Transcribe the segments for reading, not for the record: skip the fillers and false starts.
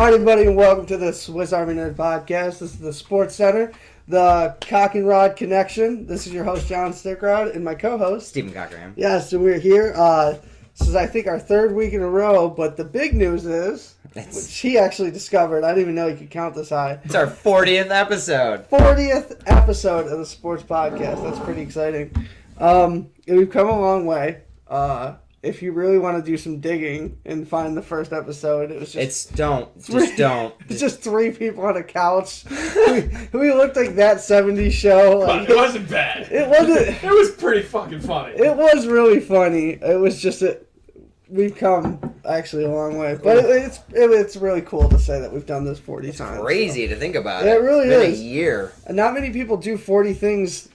Hi, everybody, and welcome to the Swiss Army Nerd Podcast. This is the Sports Center, the Cock and Rod Connection. This is your host, John Stickrod, and my co-host, Stephen Cochran. Yes, and we're here. This is, I think, our third week in a row, but the big news is, which he actually discovered, I didn't even know he could count this high. It's our 40th episode. 40th episode of the Sports Podcast. That's pretty exciting. We've come a long way. If you really want to do some digging and find the first episode, it was just... It's just three people on a couch. we looked like that 70s show. Like, it wasn't bad. It wasn't... It was pretty fucking funny. It was really funny. It was just... We've come actually a long way. But it's really cool to say that we've done this 40 times. It's crazy to think about it. It really is. A year. And not many people do 40 things,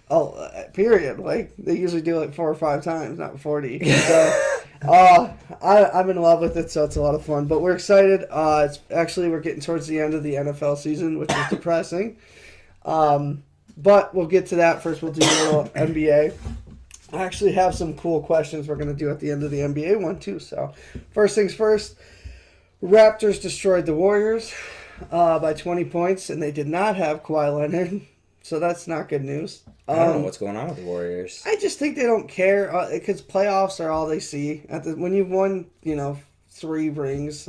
period. Like, they usually do like 4 or 5 times, not 40. So, I'm in love with it, so it's a lot of fun. But we're excited. We're getting towards the end of the NFL season, which is depressing. But we'll get to that. First, we'll do a little NBA. I actually have some cool questions we're going to do at the end of the NBA one, too. So, first things first, Raptors destroyed the Warriors by 20 points, and they did not have Kawhi Leonard. So, that's not good news. I don't know what's going on with the Warriors. I just think they don't care because playoffs are all they see. When you've won, 3 rings,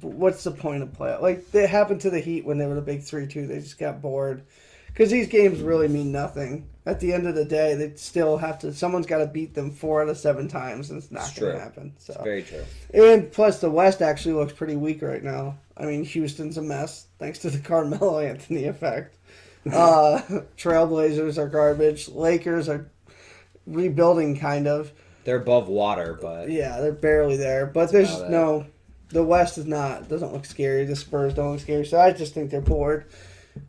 what's the point of playoffs? Like, it happened to the Heat when they were the big 3-2. They just got bored. Because these games really mean nothing. At the end of the day, they still have to... Someone's got to beat them 4 out of 7 times, and it's not going to happen. So. It's very true. And plus, the West actually looks pretty weak right now. I mean, Houston's a mess, thanks to the Carmelo Anthony effect. Trailblazers are garbage. Lakers are rebuilding, kind of. They're above water, but... Yeah, they're barely there. But there's no... The West is not... Doesn't look scary. The Spurs don't look scary. So I just think they're bored.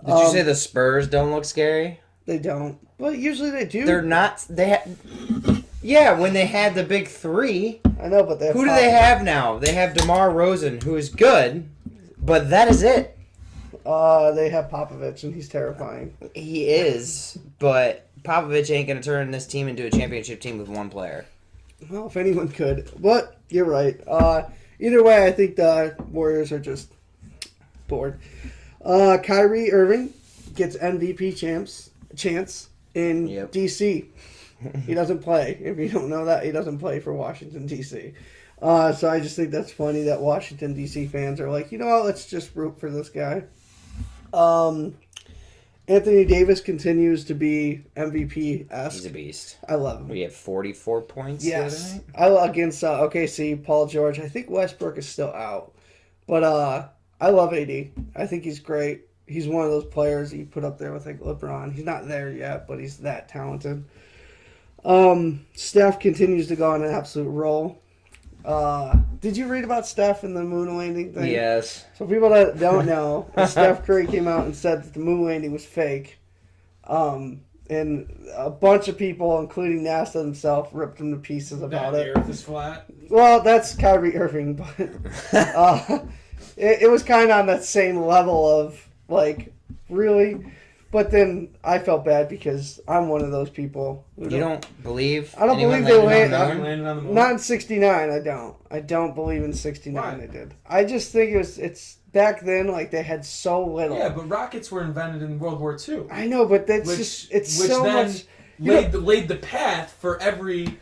Did you say the Spurs don't look scary? They don't. But usually they do. They're not... Yeah, when they had the big 3. I know, but they have... Who do they have now? They have DeMar DeRozan, who is good, but that is it. They have Popovich, and he's terrifying. He is, but Popovich ain't going to turn this team into a championship team with one player. Well, if anyone could. But you're right. Either way, I think the Warriors are just bored. Kyrie Irving gets MVP chance in D.C. He doesn't play. If you don't know that, he doesn't play for Washington, D.C. So I just think that's funny that Washington, D.C. fans are like, you know what, let's just root for this guy. Anthony Davis continues to be MVP-esque. He's a beast. I love him. We have 44 points Yes. Against OKC, Paul George. I think Westbrook is still out. But I love AD. I think he's great. He's one of those players that you put up there with like LeBron. He's not there yet, but he's that talented. Steph continues to go on an absolute roll. Did you read about Steph and the moon landing thing? Yes. So people that don't know, Steph Curry came out and said that the moon landing was fake. And a bunch of people, including NASA himself, ripped him to pieces about it. The earth is flat? Well, that's Kyrie Irving, but it was kind of on that same level of, like, really... But then I felt bad because I'm one of those people. You don't believe? I don't believe they landed on the moon. Not in '69. I don't. I don't believe in '69 they did. I just think it's back then. Like they had so little. Yeah, but rockets were invented in World War II. I know, but that's it's so much. Laid the path for every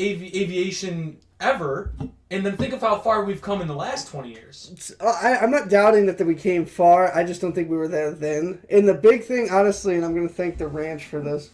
aviation ever. And then think of how far we've come in the last 20 years. I'm not doubting that we came far. I just don't think we were there then. And the big thing, honestly, and I'm going to thank the ranch for this.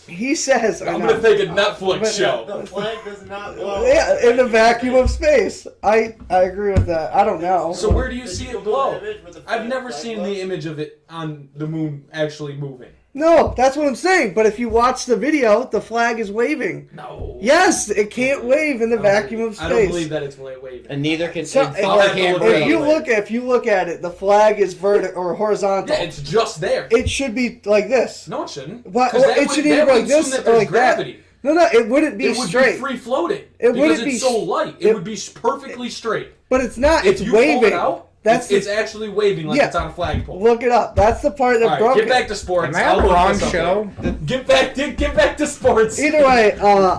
He says... I'm going to thank a Netflix show. The flag does not blow. Yeah, in the vacuum of space. I agree with that. I don't know. So where do you see it blow? I've never seen the image of it on the moon actually moving. No, that's what I'm saying. But if you watch the video, the flag is waving. No. Yes, it can't wave in the vacuum of space. I don't believe that it's waving. And neither can... If you look at it, the flag is vertical or horizontal. Yeah, it's just there. It should be like this. No, it shouldn't. It should either be like this or like gravity. That. No, it wouldn't be straight. It would be free floating. It because it's so light. It would be perfectly straight. But it's not. It's if you waving. pull it out, It's actually waving like it's on a flagpole. Look it up. That's the part that All right, broke get back to sports. Am I on the wrong show? Get back to sports. Either way,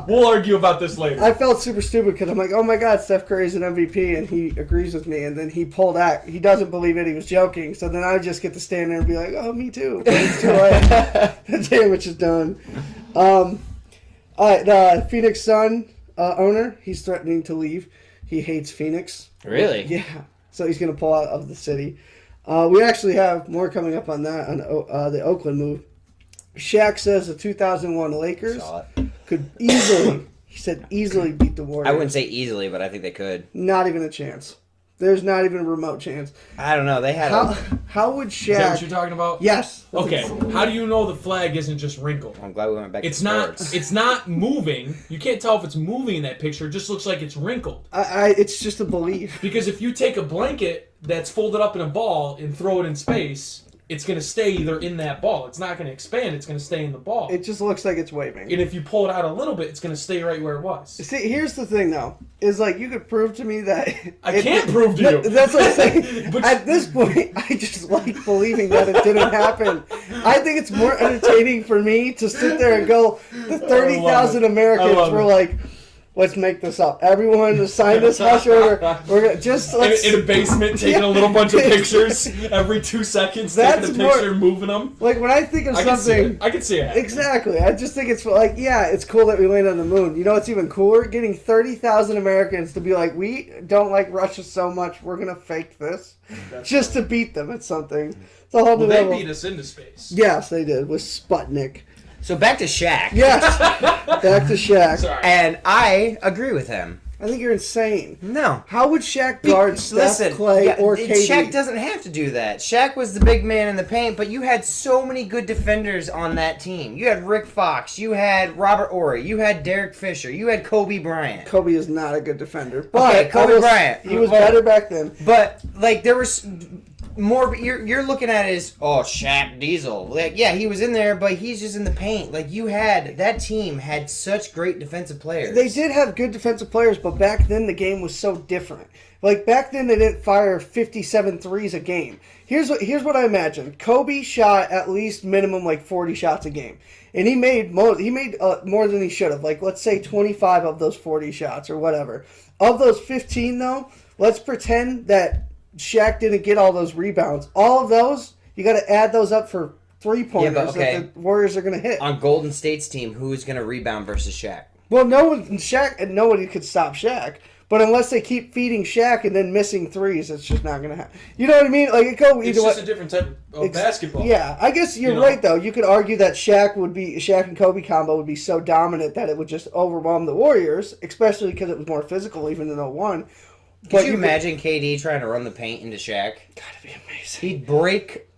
we'll argue about this later. I felt super stupid because I'm like, oh my god, Steph Curry's an MVP, and he agrees with me, and then he pulled out. He doesn't believe it. He was joking. So then I just get to stand there and be like, oh, me too. But it's too late. The damage is done. All right, the Phoenix Sun owner, he's threatening to leave. He hates Phoenix. Really? Yeah. So he's going to pull out of the city. We actually have more coming up on that, on the Oakland move. Shaq says the 2001 Lakers could easily, he said easily beat the Warriors. I wouldn't say easily, but I think they could. Not even a chance. There's not even a remote chance. I don't know. They had how would Shaq... Is that what you're talking about? Yes. Okay. How do you know the flag isn't just wrinkled? I'm glad we went back to sports. It's not moving. You can't tell if it's moving in that picture. It just looks like it's wrinkled. It's just a belief. Because if you take a blanket that's folded up in a ball and throw it in space, it's going to stay either in that ball. It's not going to expand. It's going to stay in the ball. It just looks like it's waving. And if you pull it out a little bit, it's going to stay right where it was. See, here's the thing, though. Is like, you could prove to me that... I can't prove to you. That's what I'm saying. At this point, I just like believing that it didn't happen. I think it's more entertaining for me to sit there and go, the 30,000 Americans were like... Let's make this up. Everyone sign this hush order. We're gonna just in a basement, taking a little bunch of pictures every 2 seconds, taking a picture, moving them. Like when I think of something, I can see it. Exactly. I just think it's like, yeah, it's cool that we landed on the moon. You know what's even cooler? Getting 30,000 Americans to be like, we don't like Russia so much, we're gonna fake this just to beat them at something. It's a whole new level. They beat us into space. Yes, they did with Sputnik. So back to Shaq. Yes, back to Shaq. Sorry. And I agree with him. I think you're insane. No. How would Shaq guard Steph, Clay, or KD? Shaq doesn't have to do that. Shaq was the big man in the paint, but you had so many good defenders on that team. You had Rick Fox. You had Robert Ory. You had Derek Fisher. You had Kobe Bryant. Kobe is not a good defender. But Okay, Kobe Bryant. He was better back then. But, like, there was... more, you're looking at it as, oh, Shaq Diesel. Like, yeah, he was in there, but he's just in the paint. Like, that team had such great defensive players. They did have good defensive players, but back then the game was so different. Like, back then they didn't fire 57 threes a game. Here's what I imagine. Kobe shot at least minimum like 40 shots a game. And he made more than he should have. Like, let's say 25 of those 40 shots or whatever. Of those 15, though, let's pretend that Shaq didn't get all those rebounds. All of those, you got to add those up for three-pointers that the Warriors are going to hit. On Golden State's team, who is going to rebound versus Shaq? Well, nobody could stop Shaq. But unless they keep feeding Shaq and then missing threes, it's just not going to happen. You know what I mean? Like, it go either it's just a different type of basketball. Yeah, I guess you're right, though. You could argue that Shaq and Kobe combo would be so dominant that it would just overwhelm the Warriors, especially because it was more physical even in 01. Could you imagine KD trying to run the paint into Shaq? Gotta be amazing. He'd break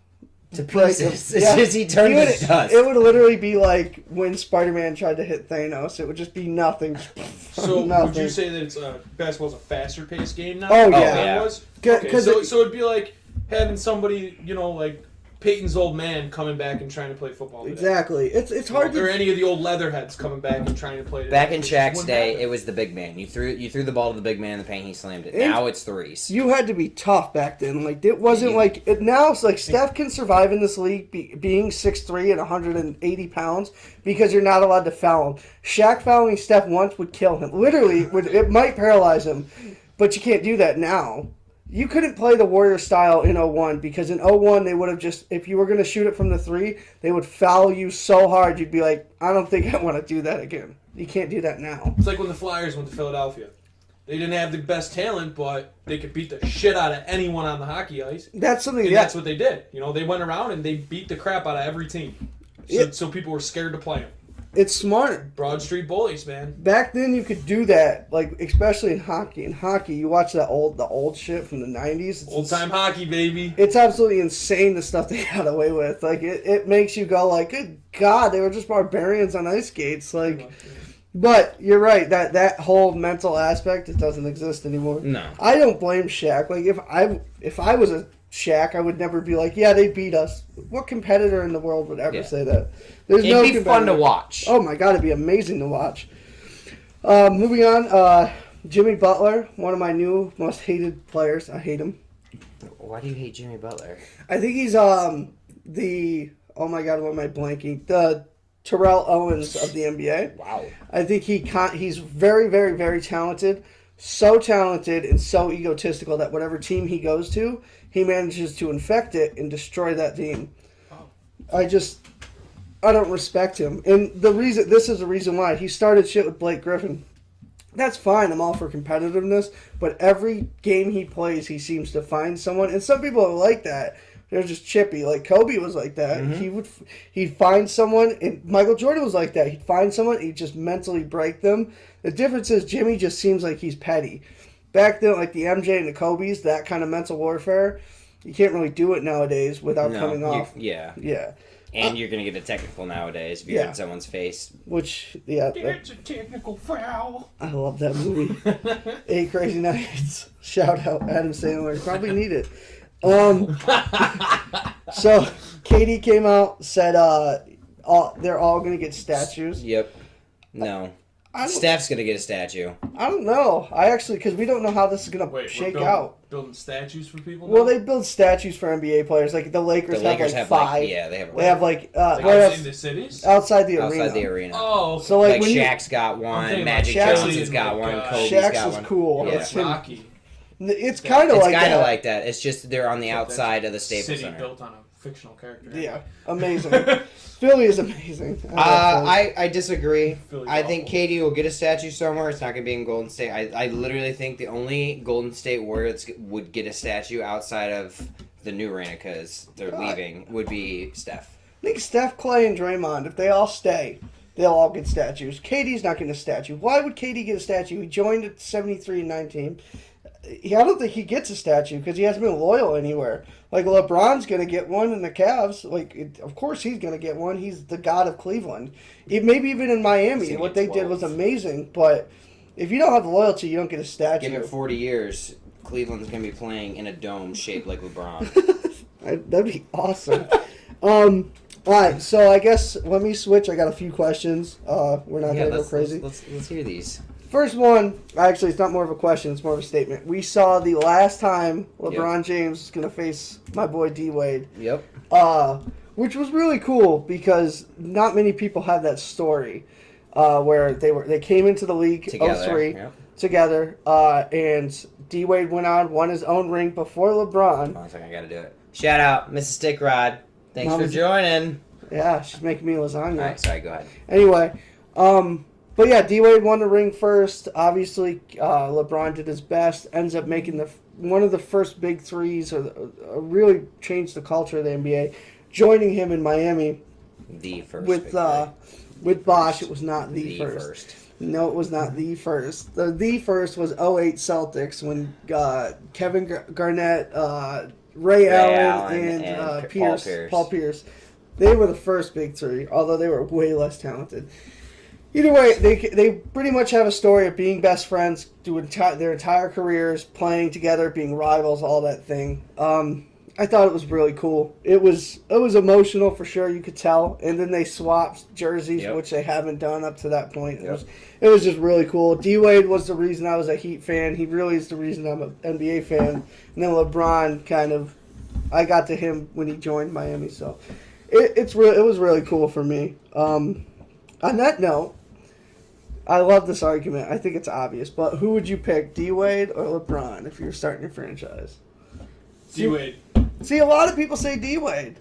to pieces. It's just he turned to dust. It would literally be like when Spider-Man tried to hit Thanos. It would just be nothing. So nothing. would you say that basketball's a faster paced game now? Oh, yeah. It was? Okay, so it'd be like having somebody, like Peyton's old man coming back and trying to play football today. Exactly. It's hard or any of the old leatherheads coming back and trying to play today. Back in Shaq's day, it was the big man. You threw the ball to the big man in the paint, he slammed it. Now it's threes. You had to be tough back then. Like, it wasn't like it now. It's like Steph can survive in this league being 6'3" and 180 pounds because you're not allowed to foul him. Shaq fouling Steph once would kill him. Literally, it might paralyze him, but you can't do that now. You couldn't play the Warrior style in 01 because in 01 they would have just, if you were going to shoot it from the three, they would foul you so hard you'd be like, I don't think I want to do that again. You can't do that now. It's like when the Flyers went to Philadelphia. They didn't have the best talent, but they could beat the shit out of anyone on the hockey ice. That's something. And that's what they did. They went around and they beat the crap out of every team. So people were scared to play them. It's smart. Broad Street bullies, man. Back then, you could do that, like especially in hockey. In hockey, you watch the old shit from the 90s. Old time hockey, baby. It's absolutely insane the stuff they got away with. Like it makes you go like, good God, they were just barbarians on ice skates. Like, but you're right that whole mental aspect, it doesn't exist anymore. No, I don't blame Shaq. Like if I was a Shaq, I would never be like, yeah, they beat us. What competitor in the world would ever say that? It'd be fun to watch. Oh my God, it'd be amazing to watch. Moving on, Jimmy Butler, one of my new most hated players. I hate him. Why do you hate Jimmy Butler? I think he's the oh my god, what am I blanking? The Terrell Owens of the NBA. Wow. I think he's very, very, very talented. So talented and so egotistical that whatever team he goes to, he manages to infect it and destroy that team. Oh. I don't respect him. And this is the reason why. He started shit with Blake Griffin. That's fine. I'm all for competitiveness. But every game he plays, he seems to find someone. And some people are like that. They're just chippy. Like Kobe was like that. Mm-hmm. He'd find someone. And Michael Jordan was like that. He'd find someone. He'd just mentally break them. The difference is Jimmy just seems like he's petty. Back then, like the MJ and the Kobe's, that kind of mental warfare, you can't really do it nowadays without coming off. Yeah. Yeah. And you're going to get a technical nowadays if you're in someone's face. Which, yeah. It's a technical foul. I love that movie. 8 Crazy Nights. Shout out Adam Sandler. Probably need it. So, Katie came out, said they're all going to get statues. Yep. No. Steph's going to get a statue. I don't know. Because we don't know how this is going to shake out. Building statues for people? Well, they build statues for NBA players. Like the Lakers have 5. Yeah, they have. They have like in the cities? Outside the arena. Outside the arena. Oh, okay. So like when Shaq's got one, Magic Shaq's Johnson's got one, Kobe's Shaq's got is one. cool. Yeah. It's him. Rocky. It's kind of like that. It's kind of like that. It's just they're on the outside of the Staples City Center. built on a fictional character. Yeah, amazing. Philly is amazing. I disagree. Philly's I think awful. Katie will get a statue somewhere. It's not going to be in Golden State. I literally think the only Golden State Warriors would get a statue outside of the new arena because they're leaving would be Steph. I think Steph, Clay, and Draymond, if they all stay, they'll all get statues. Katie's not getting a statue. Why would Katie get a statue? He joined at 73 and 19. I don't think he gets a statue because he hasn't been loyal anywhere. Like LeBron's gonna get one in the Cavs. Of course he's gonna get one. He's the god of Cleveland. Maybe even in Miami, what they did was amazing. But if you don't have the loyalty, you don't get a statue. Give it 40 years, Cleveland's gonna be playing in a dome shaped like LeBron. That'd be awesome. All right, so I guess let me switch. I got a few questions. We're not gonna go crazy. Let's hear these. First one, actually, it's not more of a question, it's more of a statement. We saw the last time LeBron James was going to face my boy D-Wade. Yep. Which was really cool because not many people have that story where they came into the league together, and D-Wade went on, won his own ring before LeBron. One second, I got to do it. Shout out, Mrs. Stick Rod. Thanks for joining. Yeah, she's making me lasagna. All right, sorry, go ahead. Anyway, but yeah, D-Wade won the ring first. Obviously, LeBron did his best. Ends up making one of the first big threes, really changed the culture of the NBA. Joining him in Miami, The first with Bosh, it was not the first. No, it was not the first. The first was 08 Celtics when Kevin Garnett, Ray Allen, and Paul Pierce. They were the first big three, although they were way less talented. Either way, they pretty much have a story of being best friends, doing their entire careers, playing together, being rivals, all that thing. I thought it was really cool. It was emotional for sure, you could tell. And then they swapped jerseys, which they haven't done up to that point. It was just really cool. D-Wade was the reason I was a Heat fan. He really is the reason I'm an NBA fan. And then LeBron I got to him when he joined Miami. So it was really cool for me. On that note, I love this argument. I think it's obvious. But who would you pick, D-Wade or LeBron, if you were starting your franchise? D-Wade. See, a lot of people say D-Wade.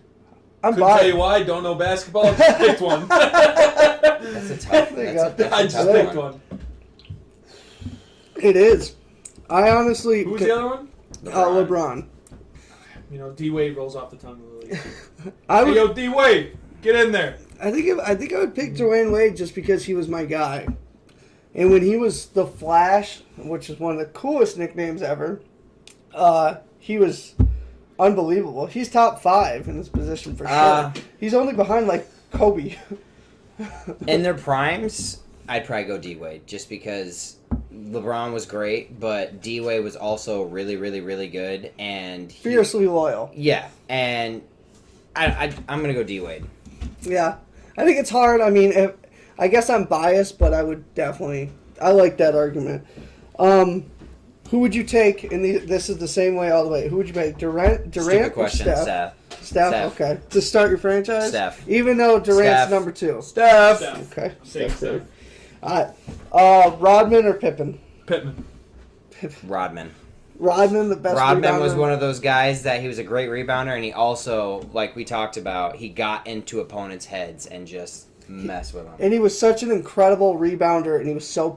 Couldn't tell you why. Don't know basketball. I just picked one. That's a tough thing. I just picked one. It is. I honestly... Who's the other one? LeBron. You know, D-Wade rolls off the tongue of the league. Hey, yo, D-Wade, get in there. I think I would pick Dwayne Wade just because he was my guy. And when he was the Flash, which is one of the coolest nicknames ever, he was unbelievable. He's top 5 in this position for sure. He's only behind like Kobe. In their primes, I'd probably go D-Wade just because LeBron was great, but D-Wade was also really, really, really good and Fiercely loyal. Yeah, and I'm gonna go D-Wade. Yeah, I think it's hard. I mean, I guess I'm biased, but I would definitely. I like that argument. Who would you take? This is the same way all the way. Who would you take? Durant Stupid or question. Steph? Steph. Okay. To start your franchise? Steph. Even though Durant's Steph. number 2. Steph. Okay. Take Steph. All right. Rodman or Pippen? Pittman. Rodman. Rodman, the best Rodman rebounder. was one of those guys that he was a great rebounder, and he also, like we talked about, he got into opponents' heads and just messed with them. And he was such an incredible rebounder, and he was so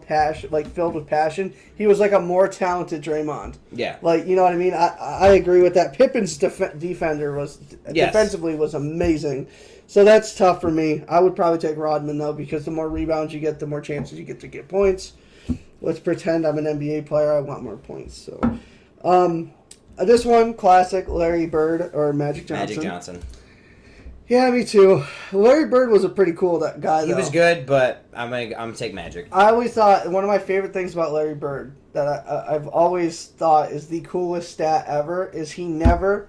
filled with passion. He was like a more talented Draymond. Yeah. Like, you know what I mean? I agree with that. Pippen's defender Yes. defensively was amazing. So that's tough for me. I would probably take Rodman, though, because the more rebounds you get, the more chances you get to get points. Let's pretend I'm an NBA player. I want more points. So, this one, classic, Larry Bird or Magic Johnson. Magic Johnson. Yeah, me too. Larry Bird was a pretty cool guy, though. He was good, but I'm gonna take Magic. I always thought one of my favorite things about Larry Bird that I've always thought is the coolest stat ever is he never,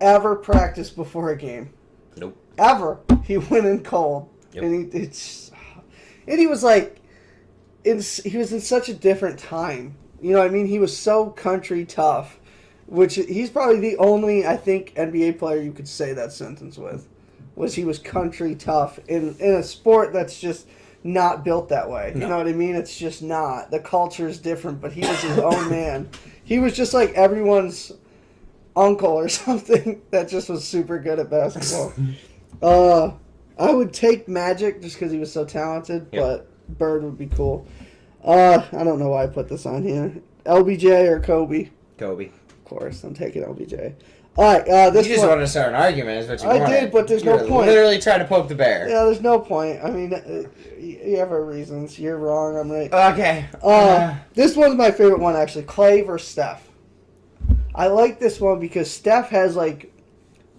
ever practiced before a game. Nope. Ever. He went in cold. Yep. And he was like, he was in such a different time. You know what I mean? He was so country tough, which he's probably the only, I think, NBA player you could say that sentence with. Was he was country tough in a sport that's just not built that way. No. You know what I mean? It's just not. The culture is different, but he was his own man. He was just like everyone's uncle or something that just was super good at basketball. I would take Magic just because he was so talented, Yep. but Bird would be cool. I don't know why I put this on here. LBJ or Kobe? Kobe. Of course, I'm taking LBJ. All right, this You just one. wanted to start an argument, is what you I wanted. did, but there's You no were point. Literally trying to poke the bear. Yeah, there's no point. I mean, you have our reasons. You're wrong. I'm right. Okay. This one's my favorite one, actually. Clay versus Steph. I like this one because Steph has, like,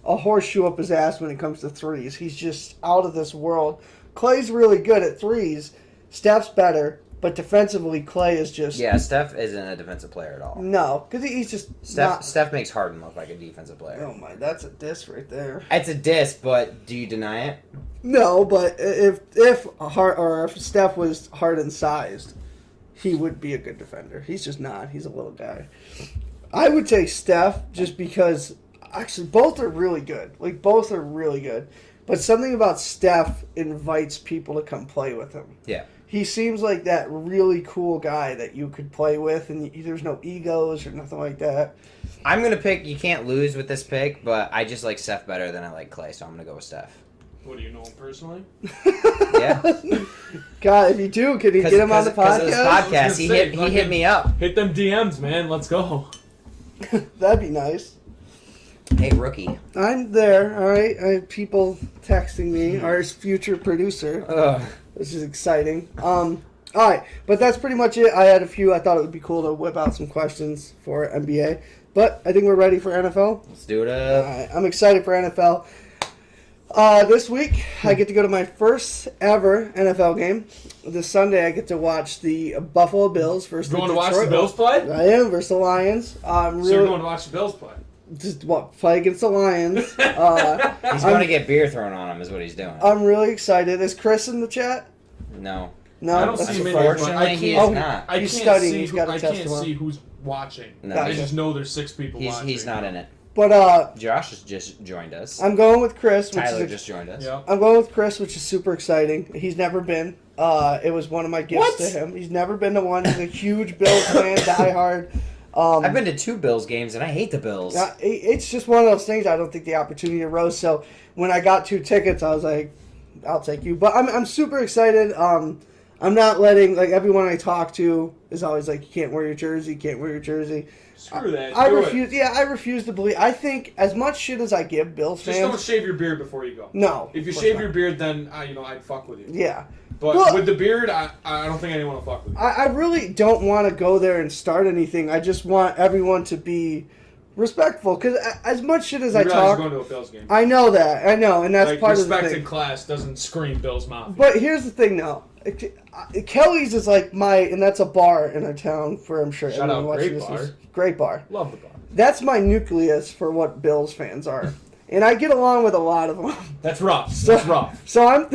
a horseshoe up his ass when it comes to threes. He's just out of this world. Clay's really good at threes. Steph's better, but defensively, Clay is just... Yeah, Steph isn't a defensive player at all. No, because he's just Steph makes Harden look like a defensive player. Oh, my, that's a diss right there. It's a diss, but do you deny it? No, but if Steph was Harden-sized, he would be a good defender. He's just not. He's a little guy. I would take Steph just because, actually, both are really good. Like, both are really good. But something about Steph invites people to come play with him. Yeah. He seems like that really cool guy that you could play with, and there's no egos or nothing like that. I'm going to pick, you can't lose with this pick, but I just like Steph better than I like Clay, so I'm going to go with Steph. What, do you know him personally? Yeah. God, if you do, can you get him on the Because of this podcast? podcast, he hit me up. Hit them DMs, man. Let's go. That'd be nice. Hey, rookie. I'm there, all right? I have people texting me, our future producer, Ugh. which is exciting. All right, but that's pretty much it. I had a few. I thought it would be cool to whip out some questions for NBA, but I think we're ready for NFL. Let's do it All up. right, I'm excited for NFL. This week, I get to go to my first ever NFL game. This Sunday, I get to watch the Buffalo Bills versus You the going to watch Detroit the Bills play? I am versus the Lions. I'm So you're really going to watch the Bills play? just play against the Lions. He's going to get beer thrown on him, is what he's doing. I'm really excited. Is Chris in the chat? No. No, I don't that's see him a in first. there, but Unfortunately, I he can't. is not. I He's can't studying. see. He's got a I test can't tomorrow. see who's watching. No, I he's- just know there's 6 people watching. He's not in it. But Josh has just joined us. I'm going with Chris. Which Tyler is just joined us. Yeah. I'm going with Chris, which is super exciting. He's never been. It was one of my gifts What? to him. He's never been to one. He's a huge Bills fan, diehard. I've been to 2 Bills games, and I hate the Bills. It's just one of those things. I don't think the opportunity arose. So when I got 2 tickets, I was like, "I'll take you." But I'm super excited. I'm not letting, like, everyone I talk to is always like, "You can't wear your jersey. You can't wear your jersey." Screw that. I Do it. refuse. Yeah, I refuse to believe. I think as much shit as I give Bills Just don't fans. shave your beard before you go. No. If you of course shave not. your beard, then I'd fuck with you. Yeah. But Well- with the beard, I don't think anyone will fuck with you. I really don't want to go there and start anything. I just want everyone to be respectful. Because as much shit as I You realize talk, you're going to a Bills game. I know that. I know, and that's Like, part of the respect thing. in class doesn't scream Bills Mafia. But here's the thing, though. Kelly's is like and that's a bar in our town for, I'm sure Shout everyone out, watching great this bar. is great bar. Love the bar. That's my nucleus for what Bills fans are. And I get along with a lot of them. That's rough. So- That's rough. So I'm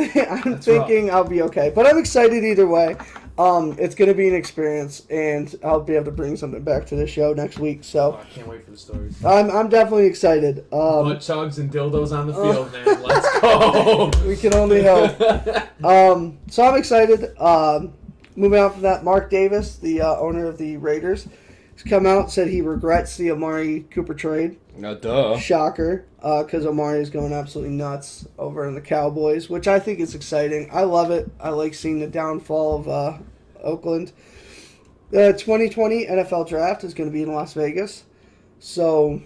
thinking I'll be okay. But I'm excited either way. It's going to be an experience, and I'll be able to bring something back to the show next week. Oh, So I can't wait for the stories. I'm definitely excited. Butt chugs and dildos on the field, man. Let's go. We can only hope. So I'm excited. Moving on from that, Mark Davis, the owner of the Raiders, has come out and said he regrets the Amari Cooper trade. No, duh. Shocker, because Amari is going absolutely nuts over in the Cowboys, which I think is exciting. I love it. I like seeing the downfall of Oakland. The 2020 NFL Draft is going to be in Las Vegas, so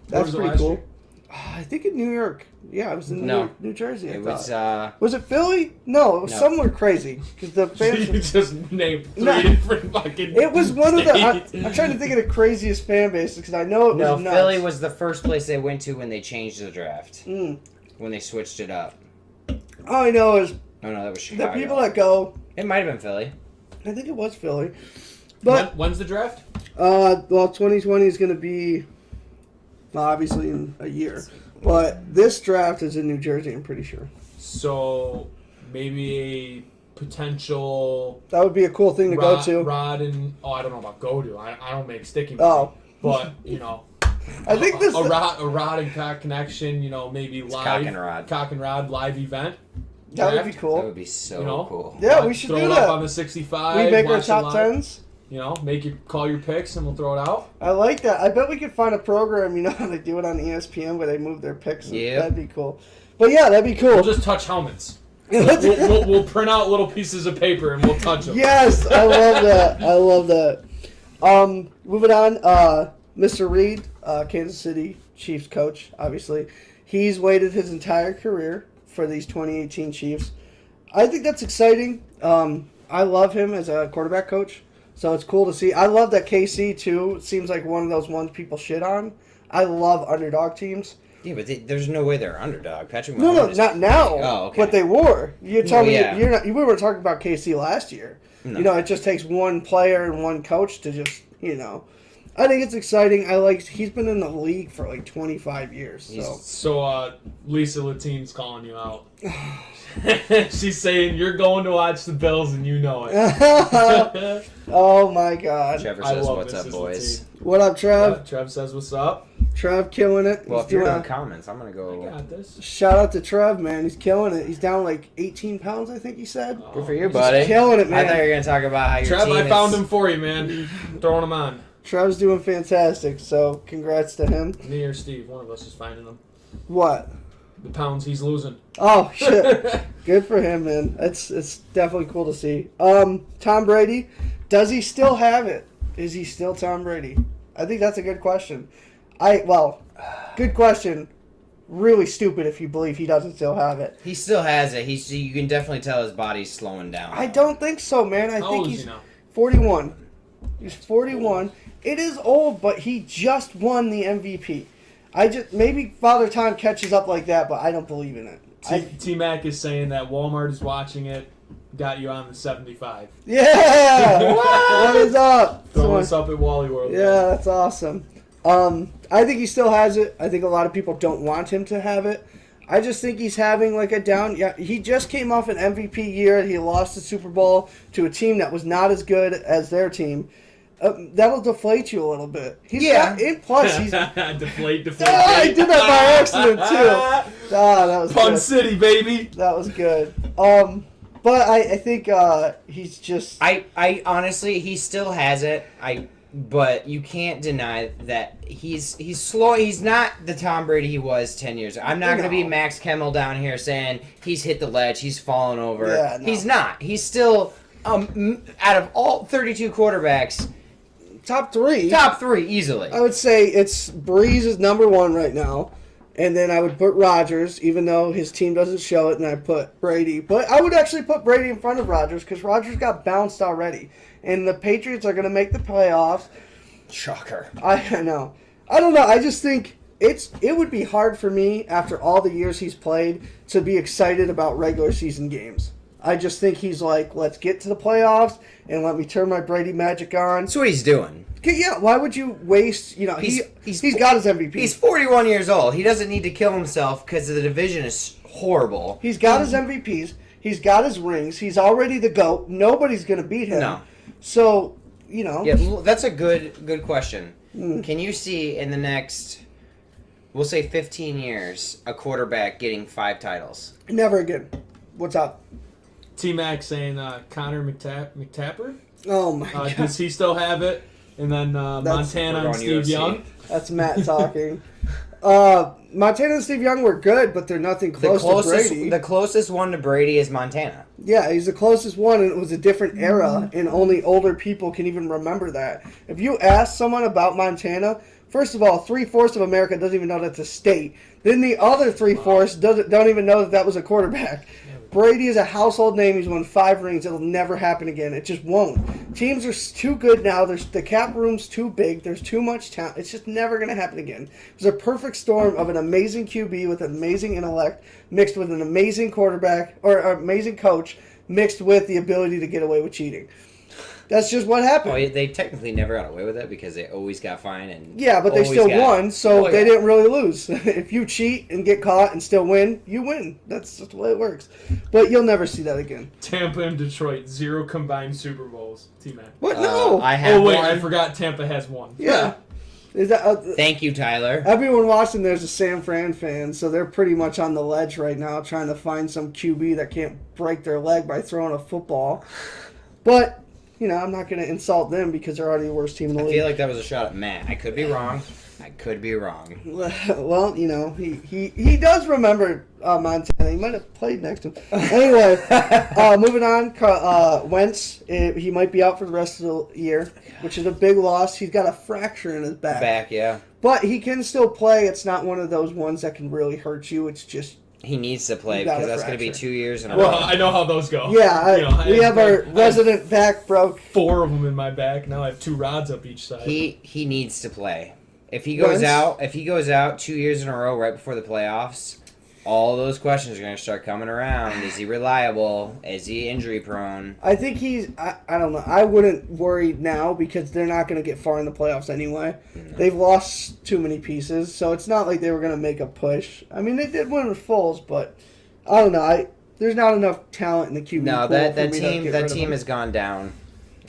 that's pretty cool. I think in New York. Yeah, it was in New Jersey. It was it Philly? No, it was somewhere crazy because the fans. You just named three different fucking. It was one of the. I'm trying to think of the craziest fan bases because I know it was nuts. Philly was the first place they went to when they changed the draft. Mm. When they switched it up. All I know is. Oh no, that was Chicago. The people that go. It might have been Philly. I think it was Philly. But when's the draft? Well, 2020 is going to be obviously in a year. But this draft is in New Jersey, I'm pretty sure. So maybe a potential. That would be a cool thing to go to. Rod and I don't know about go to. I don't make sticky. Oh, but you know, I think this a rod and cock connection. You know, maybe it's live cock and rod live event. That would be cool. That would be so cool. Yeah, we should throw do it that. Up on the 65. We make our top tens. You know, call your picks, and we'll throw it out. I like that. I bet we could find a program, you know, how they do it on ESPN where they move their picks. Yeah, that'd be cool. But yeah, that'd be cool. We'll just touch helmets. We'll print out little pieces of paper and we'll touch them. Yes, I love that. I love that. Moving on, Mr. Reed, Kansas City Chiefs coach, obviously. He's waited his entire career for these 2018 Chiefs. I think that's exciting. I love him as a quarterback coach, so it's cool to see. I love that KC, too, seems like one of those ones people shit on. I love underdog teams. Yeah, but there's no way they're underdog. Patrick Mahomes. No, not now. Oh, okay. But they were. You're telling me yeah. you're not. We were talking about KC last year. No. You know, it just takes one player and one coach to just, you know. I think it's exciting. He's been in the league for like 25 years. So Lisa Latine's calling you out. She's saying you're going to watch the Bills and you know it. Oh my God. Trevor says, "What's up, boys?" What up, Trev? Trev says, "What's up?" Trev killing it. Well, if you're in comments, I'm gonna go. I got this. Shout out to Trev, man. He's killing it. He's down like 18 pounds, I think he said. Good for you, buddy. He's killing it, man. I thought you were gonna talk about how your Trev, team I found him for you, man. Throwing him on. Trev's doing fantastic, so congrats to him. Me or Steve, one of us is finding him. What? The pounds he's losing. Oh, shit. Good for him, man. It's definitely cool to see. Tom Brady, does he still have it? Is he still Tom Brady? I think that's a good question. Good question. Really stupid if you believe he doesn't still have it. He still has it. You can definitely tell his body's slowing down. I don't think so, man. I How think old is he's he now? 41. He's 41. It is old, but he just won the MVP. Maybe Father Time catches up like that, but I don't believe in it. T-Mac is saying that Walmart is watching it. Got you on the 75. Yeah! What is up? Throwing us up at Wally World. Yeah, that's awesome. I think he still has it. I think a lot of people don't want him to have it. I just think he's having like a down. Yeah, he just came off an MVP year. He lost the Super Bowl to a team that was not as good as their team. That'll deflate you a little bit. Plus, he's deflate. I did that by accident too. That was Fun good. City, baby. That was good. But I think he's just. I honestly, he still has it. But you can't deny that he's slow. He's not the Tom Brady he was 10 years ago. I'm not going to be Max Kemmel down here saying he's hit the ledge, he's fallen over. Yeah, no. He's not. He's still out of all 32 quarterbacks. Top three easily. I would say it's Breeze is number one right now, and then I would put Rodgers, even though his team doesn't show it, and I put Brady. But I would actually put Brady in front of Rodgers because Rodgers got bounced already, and the Patriots are going to make the playoffs. Shocker. I know. I don't know. I just think it would be hard for me after all the years he's played to be excited about regular season games. I just think he's like, let's get to the playoffs and let me turn my Brady magic on. That's what he's doing. Yeah, why would you waste, you know, he's got his MVP. He's 41 years old. He doesn't need to kill himself because the division is horrible. He's got his MVPs. He's got his rings. He's already the GOAT. Nobody's going to beat him. No. So, you know. Yeah, that's a good question. Can you see in the next, we'll say 15 years, a quarterback getting 5 titles? Never again. What's up? T-Mac saying Connor McTapper. Oh, my God. Does he still have it? And then Montana and Steve UFC. Young. That's Matt talking. Montana and Steve Young were good, but they're nothing close to Brady. The closest one to Brady is Montana. Yeah, he's the closest one, and it was a different era, and only older people can even remember that. If you ask someone about Montana, first of all, 3/4 of America doesn't even know that's a state. Then the other 3/4 don't even know that was a quarterback. Brady is a household name. He's won 5 rings. It'll never happen again. It just won't. Teams are too good now. The cap room's too big. There's too much talent. It's just never going to happen again. It was a perfect storm of an amazing QB with amazing intellect mixed with an amazing quarterback or an amazing coach mixed with the ability to get away with cheating. That's just what happened. Well, they technically never got away with it because they always got fined and yeah, but they still won, so they didn't really lose. If you cheat and get caught and still win, you win. That's just the way it works. But you'll never see that again. Tampa and Detroit, 0 combined Super Bowls. T-Mac. What? No. I have one. I forgot Tampa has 1. Yeah. Is that, Thank you, Tyler. everyone watching there's a San Fran fan, so they're pretty much on the ledge right now trying to find some QB that can't break their leg by throwing a football. But, you know, I'm not going to insult them because they're already the worst team in the league. I feel like that was a shot at Matt. I could be wrong. Well, you know, he does remember Montana. He might have played next to him. Anyway, moving on. Wentz, he might be out for the rest of the year, which is a big loss. He's got a fracture in his back. Yeah. But he can still play. It's not one of those ones that can really hurt you. It's just... He needs to play because that's going to be 2 years in a Well, row. I know how those go. Yeah, we have our resident back broke. 4 of them in my back. Now I have 2 rods up each side. He needs to play. If he goes out 2 years in a row right before the playoffs, all those questions are going to start coming around. Is he reliable? Is he injury prone? I think he's... I don't know. I wouldn't worry now because they're not going to get far in the playoffs anyway. No. They've lost too many pieces, so it's not like they were going to make a push. I mean, they did win with Foles, but I don't know. There's not enough talent in the QB No, pool that team has gone down.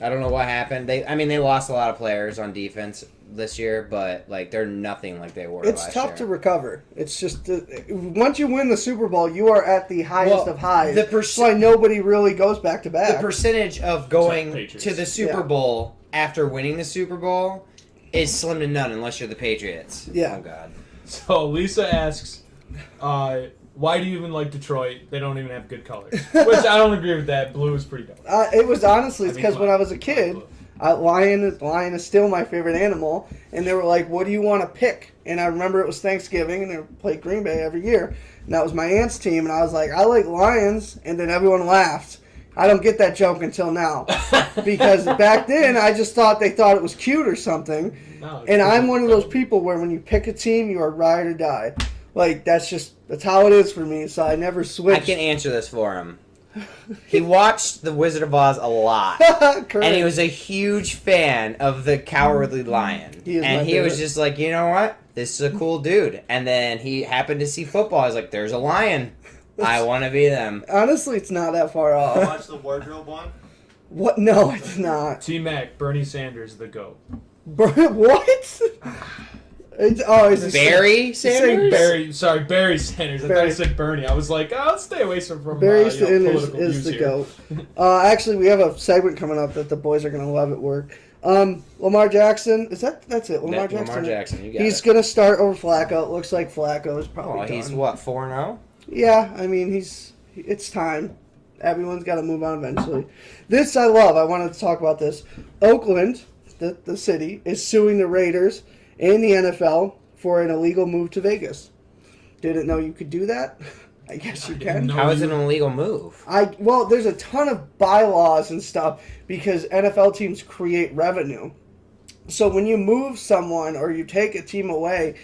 I don't know what happened. They lost a lot of players on defense this year, but like they're nothing like they were last year. It's tough to recover. It's just once you win the Super Bowl, you are at the highest of highs. That's why nobody really goes back to back. The percentage of going to the Super Bowl after winning the Super Bowl is slim to none unless you're the Patriots. Yeah. Oh God. So Lisa asks, why do you even like Detroit? They don't even have good colors. Which I don't agree with that. Blue is pretty dope. It was honestly because when I was a kid. Lion is still my favorite animal, and they were like, "What do you want to pick?" And I remember it was Thanksgiving, and they played Green Bay every year, and that was my aunt's team, and I was like, "I like Lions," and then everyone laughed. I don't get that joke until now, because back then I just thought they thought it was cute or something, and I'm one of those people where when you pick a team, you are ride or die. Like that's how it is for me. So I never switch. I can answer this for him. He watched The Wizard of Oz a lot, and he was a huge fan of the Cowardly Lion. He was just like, you know what? This is a cool dude. And then he happened to see football. I was like, there's a lion. I want to be them. Honestly, it's not that far off. Watch the wardrobe one? What? No, it's not. T-Mac, Bernie Sanders, the GOAT. What? Is Barry Sanders? Barry Sanders. I thought I said Bernie. I was like, I'll stay away from Barry Sanders political is the here. GOAT. Actually, we have a segment coming up that the boys are going to love at work. Lamar Jackson, that's it? Lamar Jackson, you got He's going to start over Flacco. It looks like Flacco is probably done. He's what, 4-0? Yeah, I mean, it's time. Everyone's got to move on eventually. This I love. I wanted to talk about this. Oakland, the city, is suing the Raiders and the NFL for an illegal move to Vegas. Didn't know you could do that. I guess you can. How is it an illegal move? Well, there's a ton of bylaws and stuff because NFL teams create revenue. So when you move someone or you take a team away,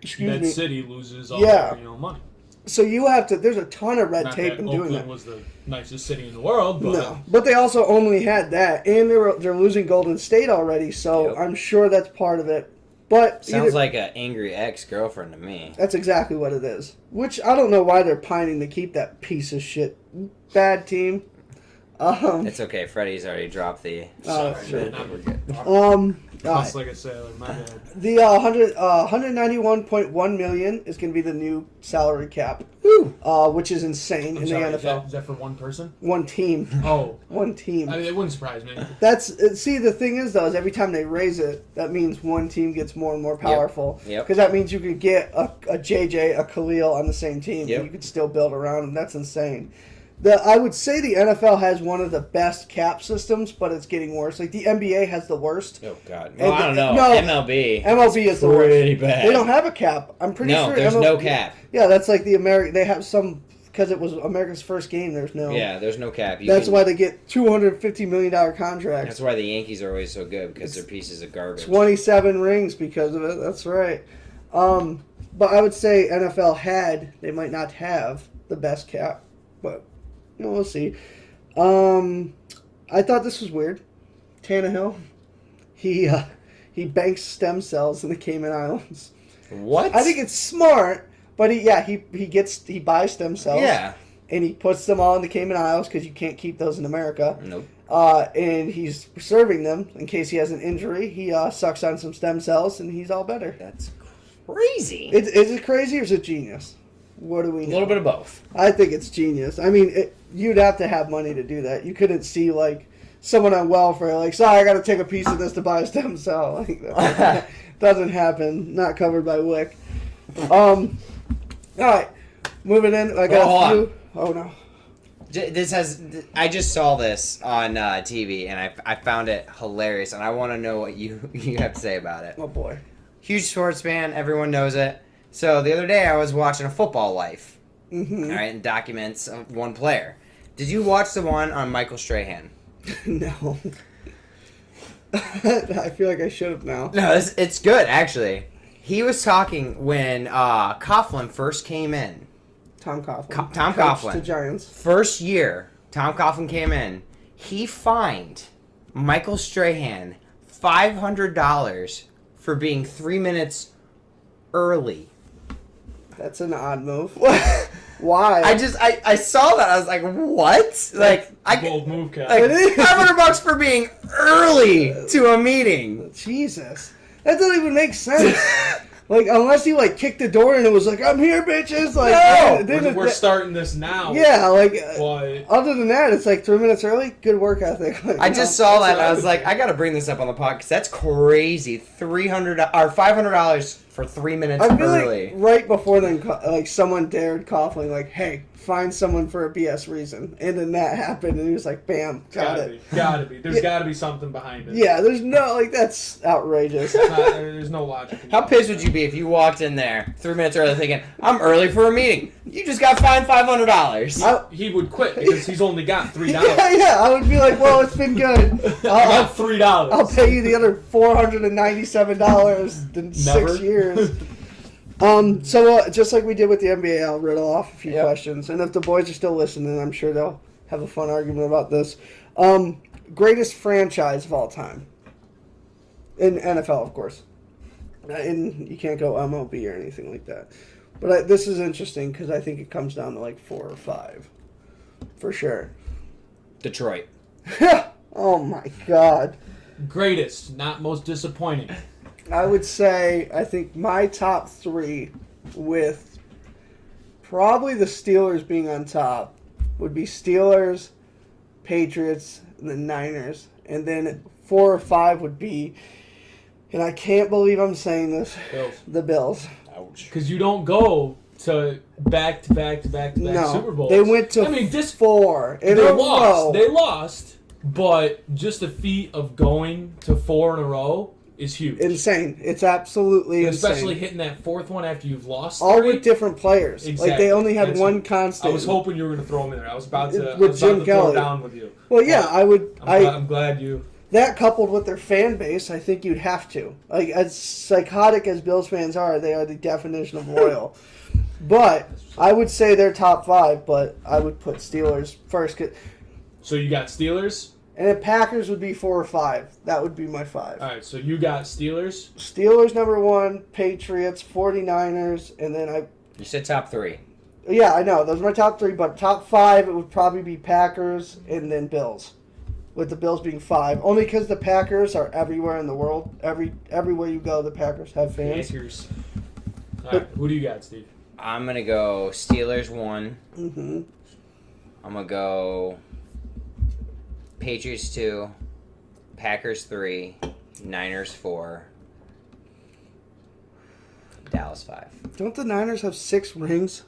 that city loses all their money. So you have to. There's a ton of red tape in doing that. Oakland was the nicest city in the world, but no. But they also only had that, and they're losing Golden State already. So I'm sure that's part of it. But Sounds like an angry ex-girlfriend to me. that's exactly what it is. Which I don't know why they're pining to keep that piece of shit bad team. It's okay. Freddie's already dropped the. Shit. We're good. Alright. Like a sailor, my bad. The 191.1 million is going to be the new salary cap, which is insane in the NFL. Is that for one person? One team. Oh. One team. I mean, it wouldn't surprise me. See, the thing is, though, is every time they raise it, that means one team gets more and more powerful. Yep. Because that means you could get a JJ, a Khalil on the same team, Yep. and you could still build around them. That's insane. I would say the NFL has one of the best cap systems, but it's getting worse. Like, the NBA has the worst. Oh, God. Well, I don't know. MLB. MLB is the worst. Pretty bad. They don't have a cap. I'm pretty sure. No, there's no cap. Yeah, that's like the American. They have some, because it was America's first game, there's no. Yeah, there's no cap. That's why they get $250 million contracts. That's why the Yankees are always so good, because they're pieces of garbage. 27 rings because of it. That's right. But I would say NFL they might not have the best cap, but we'll see. I thought this was weird. Tannehill, he banks stem cells in the Cayman Islands. What? I think it's smart, but he buys stem cells. Yeah. And he puts them all in the Cayman Islands because you can't keep those in America. Nope. And he's preserving them in case he has an injury. He sucks on some stem cells and he's all better. That's crazy. Is it crazy or is it genius? What do we know? A little bit of both. I think it's genius. I mean, you'd have to have money to do that. You couldn't see, like, someone on welfare, like, sorry, I got to take a piece of this to buy a stem cell. Like, that doesn't happen. Not covered by WIC. All right. Moving in. I got a few. Oh, no. I just saw this on TV, and I found it hilarious, and I want to know what you have to say about it. Oh, boy. Huge sports fan. Everyone knows it. So the other day I was watching a Football Life, Mm-hmm. all right, and documents of one player. Did you watch the one on Michael Strahan? No. I feel like I should have now. No, it's good, actually. He was talking when Coughlin first came in. Tom Coughlin. Tom Coach Coughlin. to Giants. First year, Tom Coughlin came in. He fined Michael Strahan $500 for being 3 minutes early. That's an odd move. Why? I saw that. I was like, what? Bold move, Cal. Like $500 for being early to a meeting. Jesus. That doesn't even make sense. Like, unless you, like, kicked the door and it was like, I'm here, bitches. Like, No! We're starting this now. Yeah, like, But other than that, it's like 3 minutes early. Good work ethic. Like, I just saw that and I was like, I gotta bring this up on the podcast. Because that's crazy. $500 for 3 minutes I feel early. like right before then, like, someone dared Coughlin, like, hey, find someone for a BS reason. And then that happened, and he was like, bam, got it. Gotta be. There's gotta be something behind it. Yeah, there's no, like, that's outrageous. There's no logic. How pissed would you be if you walked in there 3 minutes early thinking, I'm early for a meeting? You just got fined $500. He would quit because he's only got $3. Yeah, I would be like, well, it's been good. I got $3. I'll pay you the other $497 in 6 years. So just like we did with the NBA, I'll riddle off a few questions. And if the boys are still listening, I'm sure they'll have a fun argument about this. Greatest franchise of all time. In NFL, of course. And you can't go MLB or anything like that. But this is interesting because I think it comes down to like 4 or 5. For sure. Detroit. Oh my God. Greatest, not most disappointing. I would say, I think my top 3, with probably the Steelers being on top, would be Steelers, Patriots, and the Niners. And then 4 or 5 would be, and I can't believe I'm saying this, Bills. the Bills. Ouch. Because you don't go to back No, Super Bowls. they went to 4 in a row. They lost, but just the feat of going to 4 in a row is huge. Insane. It's absolutely Especially insane. hitting that 4th one after you've lost All 3. with different players. Exactly. Like, they only had That's one what- constant. I was hoping you were going to throw him in there. I was about to, With Jim throw Kelly. down with you. Well, yeah, I would. I'm glad you... That coupled with their fan base, I think you'd have to. Like, as psychotic as Bills fans are, they are the definition of loyal. But I would say they're top 5, but I would put Steelers first. So you got Steelers, And then Packers would be 4 or 5. That would be my 5. All right, so you got Steelers. Steelers number 1, Patriots, 49ers, and then You said top 3. Yeah, I know. Those are my top 3, but top 5, it would probably be Packers and then Bills. With the Bills being 5. Only because the Packers are everywhere in the world. Everywhere you go, the Packers have fans. Packers. All right, who do you got, Steve? I'm going to go Steelers 1. Mm-hmm. I'm going to go Patriots 2, Packers 3, Niners 4, Dallas 5. Don't the Niners have 6 rings?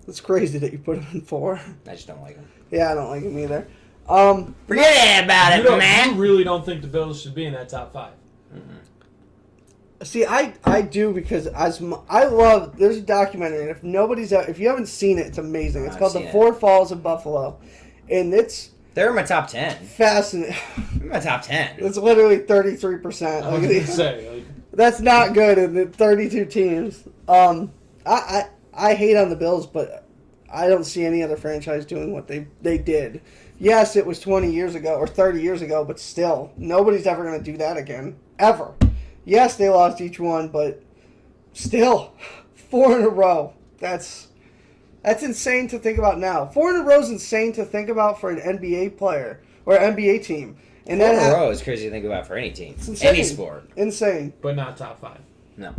That's crazy that you put them in 4. I just don't like them. Yeah, I don't like them either. Forget about it, man. You really don't think the Bills should be in that top 5? See, I do because I love. There's a documentary, and if you haven't seen it, it's amazing. It's called The Four Falls of Buffalo, and they're in my top 10. Fascinating. In my top 10. It's literally 33%. That's not good in the 32 teams. I hate on the Bills, but I don't see any other franchise doing what they did. Yes, it was 20 years ago or 30 years ago, but still, nobody's ever going to do that again. Ever. Yes, they lost each one, but still, 4 in a row. That's insane to think about now. 4 in a row is insane to think about for an NBA player or NBA team. And 4 in a row is crazy to think about for any team. Any sport. Insane. But not top 5. No.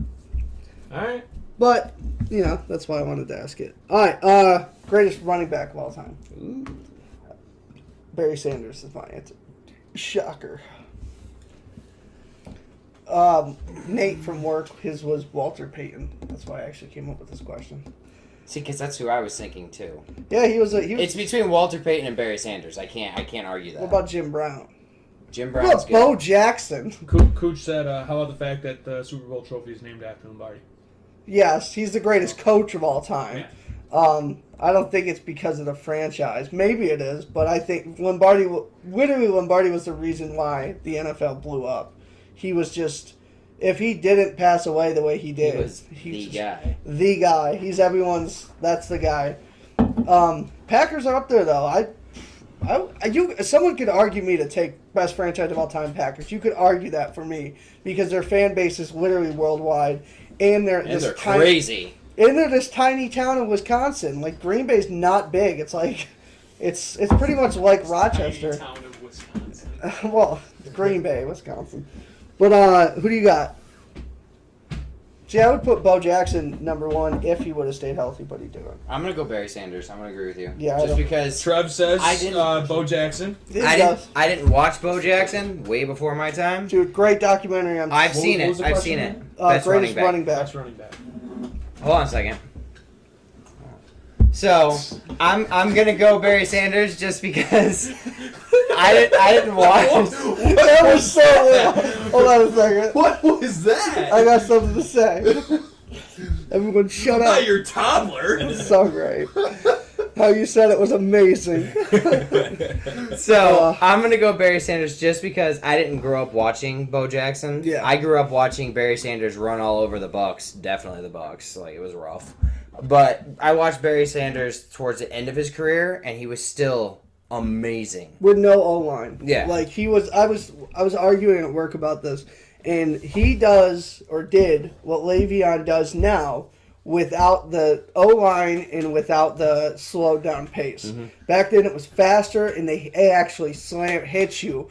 All right. But, that's why I wanted to ask it. All right, greatest running back of all time. Ooh. Barry Sanders is my answer. Shocker. Nate from work, his was Walter Payton. That's why I actually came up with this question. See, because that's who I was thinking too. Yeah, he was. It's between Walter Payton and Barry Sanders. I can't argue that. What about Jim Brown? Jim What Brown's about good. Bo Jackson? Cooch said, how about the fact that the Super Bowl trophy is named after Lombardi? Yes, he's the greatest coach of all time. Yeah. I don't think it's because of the franchise. Maybe it is, but I think Lombardi was the reason why the NFL blew up. He was just, if he didn't pass away the way he did, he was the guy. The guy. He's everyone's. That's the guy. Packers are up there though. Someone could argue me to take best franchise of all time Packers. You could argue that for me because their fan base is literally worldwide, and they're crazy. And they're this tiny town in Wisconsin. Like Green Bay's not big. It's like, it's pretty much like Rochester. Tiny town of Wisconsin. Well, Green Bay, Wisconsin. But who do you got? See, I would put Bo Jackson number 1 if he would have stayed healthy, but he didn't. I'm gonna go Barry Sanders. I'm gonna agree with you. Yeah, just because Trev says Bo Jackson. I didn't watch Bo Jackson way before my time. Dude, great documentary. I've seen it. Best greatest running back. Best running back. Hold on a second. So I'm gonna go Barry Sanders just because I didn't watch. That was so weird. Hold on a second. What was that? I got something to say. Everyone shut up. Not your toddler. It's so great. How you said it was amazing. So I'm gonna go Barry Sanders just because I didn't grow up watching Bo Jackson. Yeah. I grew up watching Barry Sanders run all over the Bucks. Definitely the Bucks. Like it was rough. But I watched Barry Sanders towards the end of his career, and he was still amazing. With no O-line. Yeah. Like he was. I was arguing at work about this, and he does or did what Le'Veon does now without the O-line and without the slowed down pace. Mm-hmm. Back then it was faster, and they actually hit you.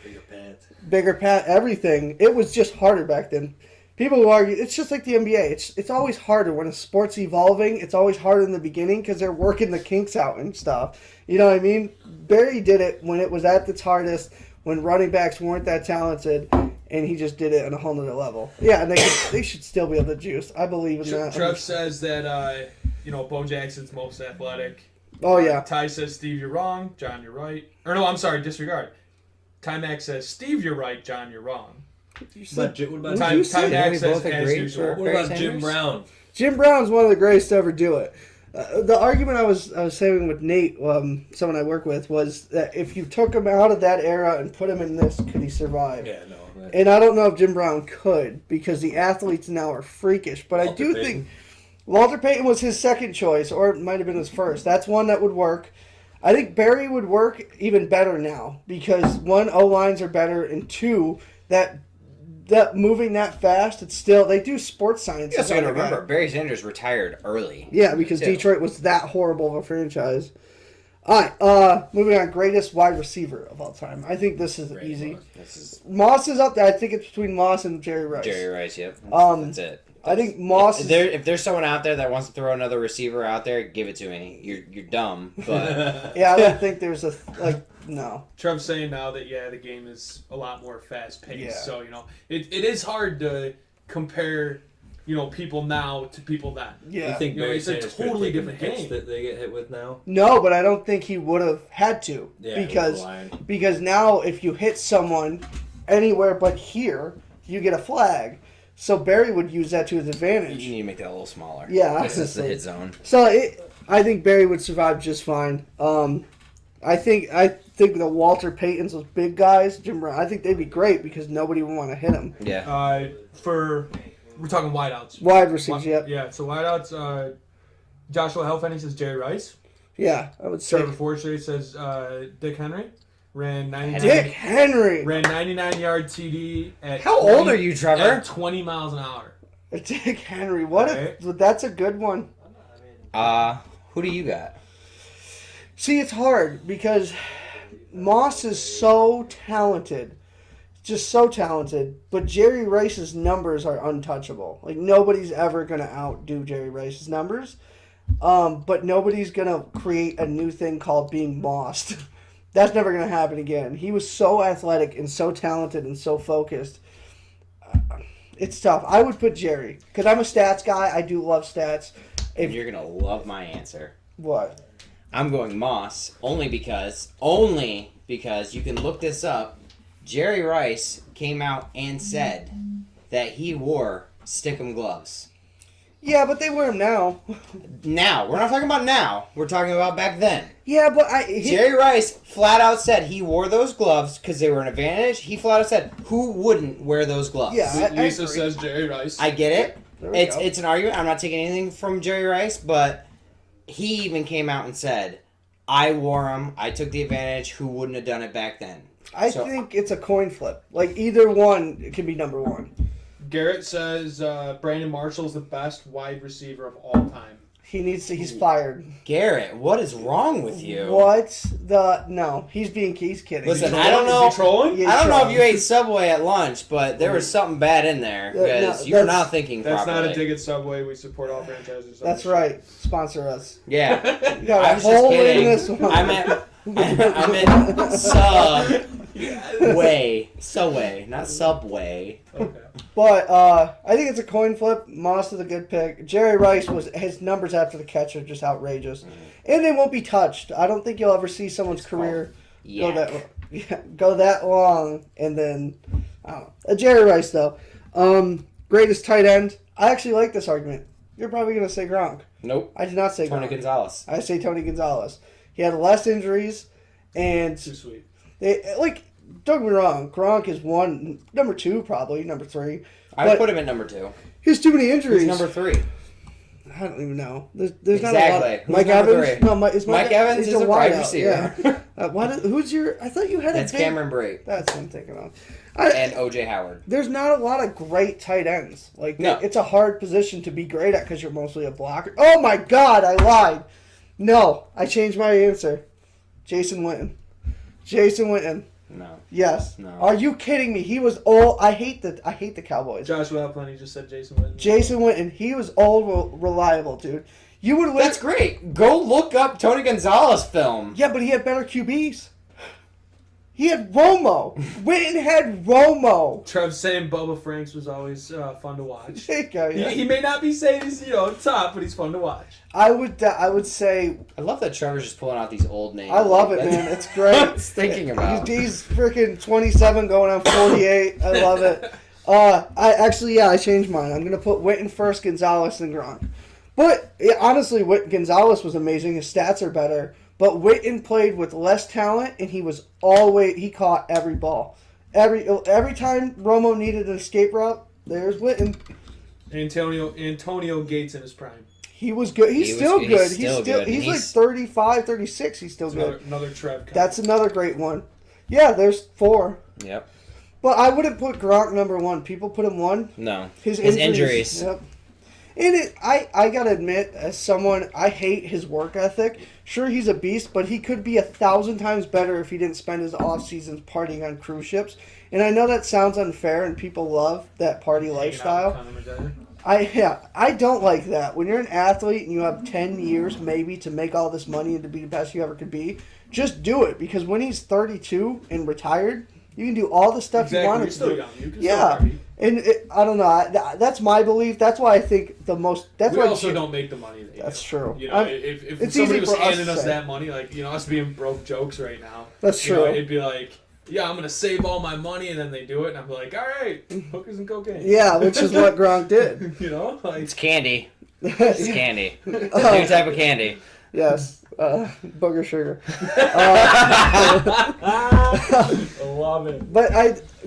Bigger pads, everything. It was just harder back then. People who argue, it's just like the NBA. It's always harder. When a sport's evolving, it's always harder in the beginning because they're working the kinks out and stuff. You know what I mean? Barry did it when it was at its hardest, when running backs weren't that talented, and he just did it on a whole nother level. Yeah, and they should still be able to juice. I believe in that. Trev says that, Bo Jackson's most athletic. Oh, yeah. Ty says, Steve, you're wrong. John, you're right. Or no, I'm sorry, disregard. Ty Max says, Steve, you're right. John, you're wrong. What about Ty Max says, as usual. What about Jim Brown? Jim Brown's one of the greatest to ever do it. The argument I was having with Nate, someone I work with, was that if you took him out of that era and put him in this, could he survive? Yeah, no. And I don't know if Jim Brown could, because the athletes now are freakish. But I do think Walter Payton was his second choice, or it might have been his first. That's one that would work. I think Barry would work even better now because one, O-lines are better, and two, that moving that fast, it's still they do sports science. You also got to remember, Barry Sanders retired early. Yeah, because Detroit was that horrible of a franchise. All right, moving on. Greatest wide receiver of all time. I think this is easy. Moss is up there. I think it's between Moss and Jerry Rice. Jerry Rice, yep. That's it. I think Moss. If there's someone out there that wants to throw another receiver out there, give it to me. You're dumb, but yeah, I don't think there's no. Trump's saying now that the game is a lot more fast paced. Yeah. So it is hard to compare people now to people then. Yeah, You think Barry it's a Sanders totally could different have taken the hits game that they get hit with now? No, but I don't think he would have had to Yeah, because now if you hit someone anywhere but here, you get a flag. So Barry would use that to his advantage. you need to make that a little smaller. Yeah, This is the hit zone. So I think Barry would survive just fine. I think the Walter Paytons, those big guys, Jim Brown, I think they'd be great because nobody would want to hit them. Yeah. We're talking wideouts. Wide receivers, yep. Yeah, so wideouts, Joshua Helfenny says Jerry Rice. Yeah, I would say. Trevor Forsythe says Dick Henry. Ran 99 Dick Henry. Ran 99-yard TD at How old are you, Trevor? At 20 miles an hour. Dick Henry. What if that's a good one? Who do you got? See, it's hard because Moss is so talented. Just so talented. But Jerry Rice's numbers are untouchable. Like, nobody's ever going to outdo Jerry Rice's numbers. But nobody's going to create a new thing called being Mossed. That's never going to happen again. He was so athletic and so talented and so focused. It's tough. I would put Jerry because I'm a stats guy. I do love stats. And you're going to love my answer. What? I'm going Moss only because you can look this up. Jerry Rice came out and said that he wore Stickum gloves. Yeah, but they wear them now. Now. We're not talking about now. We're talking about back then. Yeah, but Jerry Rice flat out said he wore those gloves because they were an advantage. He flat out said, who wouldn't wear those gloves? Yeah, Lisa says Jerry Rice. I get it. It's It's an argument. I'm not taking anything from Jerry Rice, but he even came out and said, I wore them. I took the advantage. Who wouldn't have done it back then? I think it's a coin flip. Like, either one can be number one. Garrett says Brandon Marshall's the best wide receiver of all time. He's fired. Garrett, what is wrong with you? No, he's kidding. Listen, I don't know. Is he trolling? Yeah, I don't know if you ate Subway at lunch, but there was something bad in there because you're not thinking properly. That's not a dig at Subway. We support all franchises. That's right. Sponsor us. Yeah. You got I a was just hole in kidding. this one. I meant Subway, not Subway. Okay. But I think it's a coin flip. Moss is a good pick. Jerry Rice his numbers after the catch are just outrageous, and they won't be touched. I don't think you'll ever see someone's career go that long. And then I don't know. Jerry Rice though, greatest tight end. I actually like this argument. You're probably gonna say Gronk. Nope. I did not say Tony Gronk. Gonzalez. I say Tony Gonzalez. He had less injuries, and Too sweet. Don't get me wrong, Gronk is number 2 probably, number 3. I would put him at number 2. He has too many injuries. Who's number 3? I don't even know. There's Exactly. not a lot. Who's Mike number Evans? 3? No, Mike Evans is a wide wideout, receiver. Yeah. Who's your? I thought you had That's a big, Cameron Brate. That's what I'm thinking of. And O.J. Howard. There's not a lot of great tight ends. No. It's a hard position to be great at because you're mostly a blocker. Oh my God, I lied. No, I changed my answer. Jason Witten. No. Yes. No. Are you kidding me? He was old. I hate the Cowboys. Joshua Helplenny just said Jason Witten. Jason Witten. He was old, reliable, dude. You would win. That's great. Go look up Tony Gonzalez film. Yeah, but he had better QBs. He had Romo. Witten had Romo. Trev's saying Bubba Franks was always fun to watch. There you go, yeah. He may not be saying he's top, but he's fun to watch. I would say I love that Trevor's just pulling out these old names. I love it, man. It's great. I was thinking about. He's freaking 27 going on 48. I love it. I changed mine. I'm gonna put Witten first, Gonzalez, and Gronk. But honestly, Gonzalez was amazing. His stats are better. But Witten played with less talent, and he caught every ball. Every time Romo needed an escape route, there's Witten. Antonio Gates in his prime. He was good. He's still good. He's like 35, 36. He's still good. Another Trev comment. That's another great one. Yeah, there's 4. Yep. But I wouldn't put Gronk number 1. People put him 1. No. His injuries. Yep. And I gotta admit, as someone, I hate his work ethic. Sure, he's a beast, but he could be 1,000 times better if he didn't spend his off seasons partying on cruise ships. And I know that sounds unfair, and people love that party lifestyle. I don't like that. When you're an athlete and you have 10 years maybe to make all this money and to be the best you ever could be, just do it. Because when he's 32 and retired, you can do all the stuff you want to do. Still young. You can yeah. Still and I don't know. That's my belief. That's why I think the most. That's we why also don't make the money. That's true. You know, if somebody was handing us that money, like us being broke jokes right now. That's true. It'd be like, yeah, I'm gonna save all my money, and then they do it, and I'm like, all right, hookers and cocaine. Yeah, which is what Gronk did. Like it's candy. It's candy. It's a new type of candy. Yes, booger sugar. I love it. But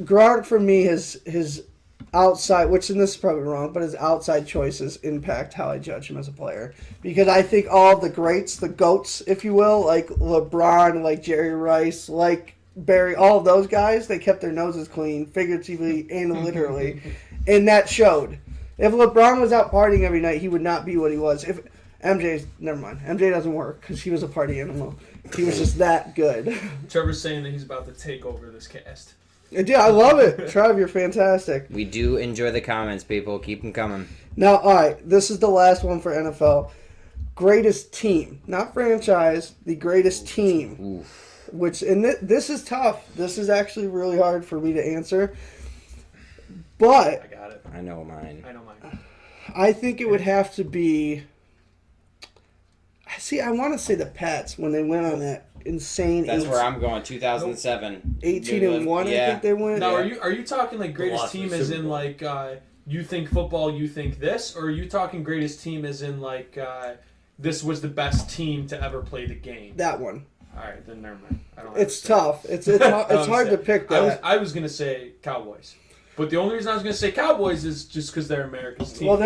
Gronk for me his outside, which in this is probably wrong, but his outside choices impact how I judge him as a player. Because I think all of the greats, the GOATs, if you will, like LeBron, like Jerry Rice, like Barry, all of those guys, they kept their noses clean, figuratively and literally. And that showed. If LeBron was out partying every night, he would not be what he was. If never mind. MJ doesn't work because he was a party animal. He was just that good. Trevor's saying that he's about to take over this cast. Yeah, I love it. Trev, you're fantastic. We do enjoy the comments, people. Keep them coming. Now, all right, this is the last one for NFL. Greatest team. Not franchise, the greatest team. Oof. Which, and this is tough. This is actually really hard for me to answer. But I got it. I know mine. I think it would have to be... See, I want to say the Pats when they went on that insane... That's where I'm going, 2007. 18-1, yeah. I think they went. Now, are you talking like greatest team as in like you think football, you think this? Or are you talking greatest team as in like this was the best team to ever play the game? That one. All right, then never mind. It's tough. It's hard to pick that. I was going to say Cowboys. But the only reason I was going to say Cowboys is just because they're America's team. Well,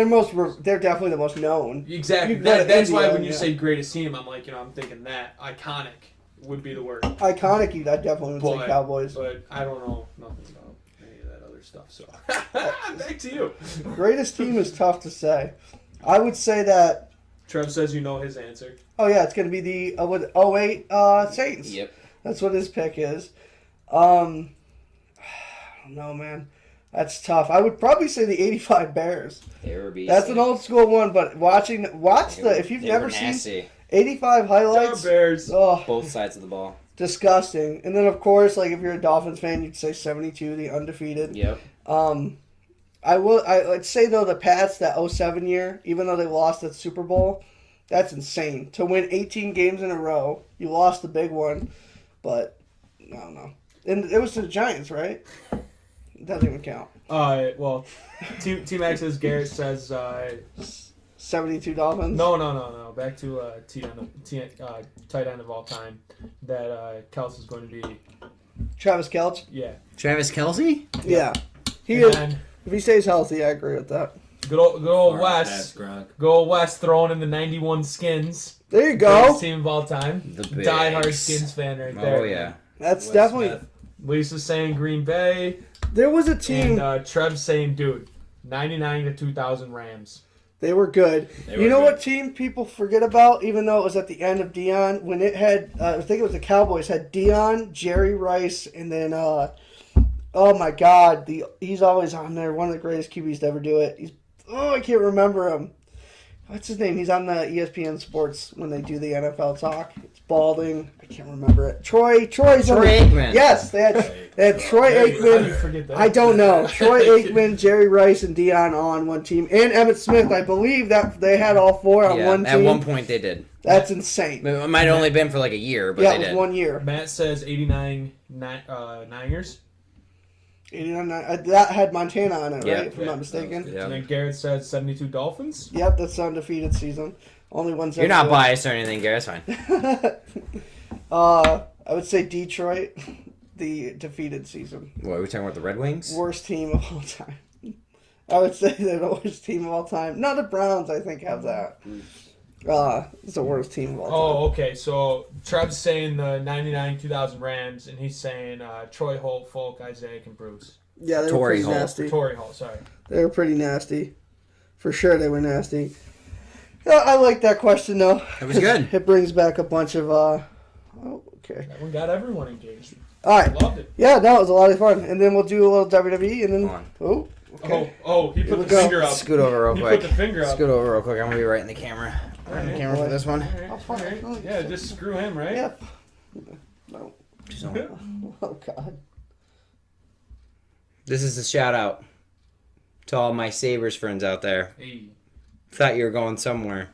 they're definitely the most known. Exactly. That's why when you say greatest team, I'm like, I'm thinking that. Iconic would be the word. Iconic, I definitely would say Cowboys. But I don't know nothing about any of that other stuff. So, back to you. Greatest team is tough to say. I would say that... Trev says you know his answer. Oh, yeah, it's going to be the 08 Saints. Yep. That's what his pick is. I don't know, man. That's tough. I would probably say the 85 Bears. They were beastie. That's an old school one, but if you've never seen 85 highlights. Bears. Oh, both sides of the ball. Disgusting. And then, of course, like if you're a Dolphins fan, you'd say 72, the undefeated. Yep. I'd say, though, the Pats, that 07 year, even though they lost that Super Bowl, that's insane. To win 18 games in a row, you lost the big one, but I don't know. And it was the Giants, right? It doesn't even count. Well, T-Max says, Garrett says... 72 Dolphins? No. Back to tight end of all time. That Kels is going to be... Travis Kelce? Yeah. Travis Kelce? Yeah. If he stays healthy, I agree with that. Good old West. Good old West throwing in the 91 Skins. There you go. Greatest team of all time. The Die-hard Skins fan right there. Oh, yeah. That's West definitely... Smith. Lisa's saying Green Bay. There was a team... And Trev's saying, dude, 99 to 2000 Rams. They were good. You know what team people forget about, even though it was at the end of Dion? When it had, I think it was the Cowboys, had Dion, Jerry Rice, and then, oh my God, he's always on there. One of the greatest QBs to ever do it. I can't remember him. What's his name? He's on the ESPN Sports when they do the NFL talk. It's Balding. I can't remember it. Troy Aikman. Yes, they had Troy Aikman. How do you forget that? I don't know. Troy Aikman, Jerry Rice, and Dion on one team, and Emmitt Smith. I believe that they had all four on one team. At one point they did. That's insane. It might have only been for like a year, but yeah, they it was did. 1 year. Matt says 89 Niners. 89. That had Montana on it, right? If I'm not mistaken. And then Garrett said 72 Dolphins. Yep, that's the undefeated season. Only one. You're not biased or anything, Garrett. It's fine. I would say Detroit, the defeated season. What, are we talking about the Red Wings? Worst team of all time. I would say they're the worst team of all time. No, the Browns, I think, have that. It's the worst team of all time. Oh, okay. So Trev's saying the 99 2000 Rams, and he's saying Troy Holt, Folk, Isaiah, and Bruce. Yeah, they were Torrey pretty Holt. nasty. Torrey Holt, sorry. They were pretty nasty. For sure, they were nasty. Yeah, I like that question, though. It was good. It brings back a bunch of... Oh, okay. That one got everyone engaged. All right. Loved it. Yeah, no, it was a lot of fun. And then we'll do a little WWE, and then... Come on. Oh, okay. Oh, he put we the go. finger up. Scoot over real He quick. put the finger up. Scoot over real quick. I'm gonna be right in the camera. Right in the camera for this one. Alright. Yeah, just screw him, right? Yeah. No. Oh, God. This is a shout out to all my Sabres friends out there. Hey. Thought you were going somewhere.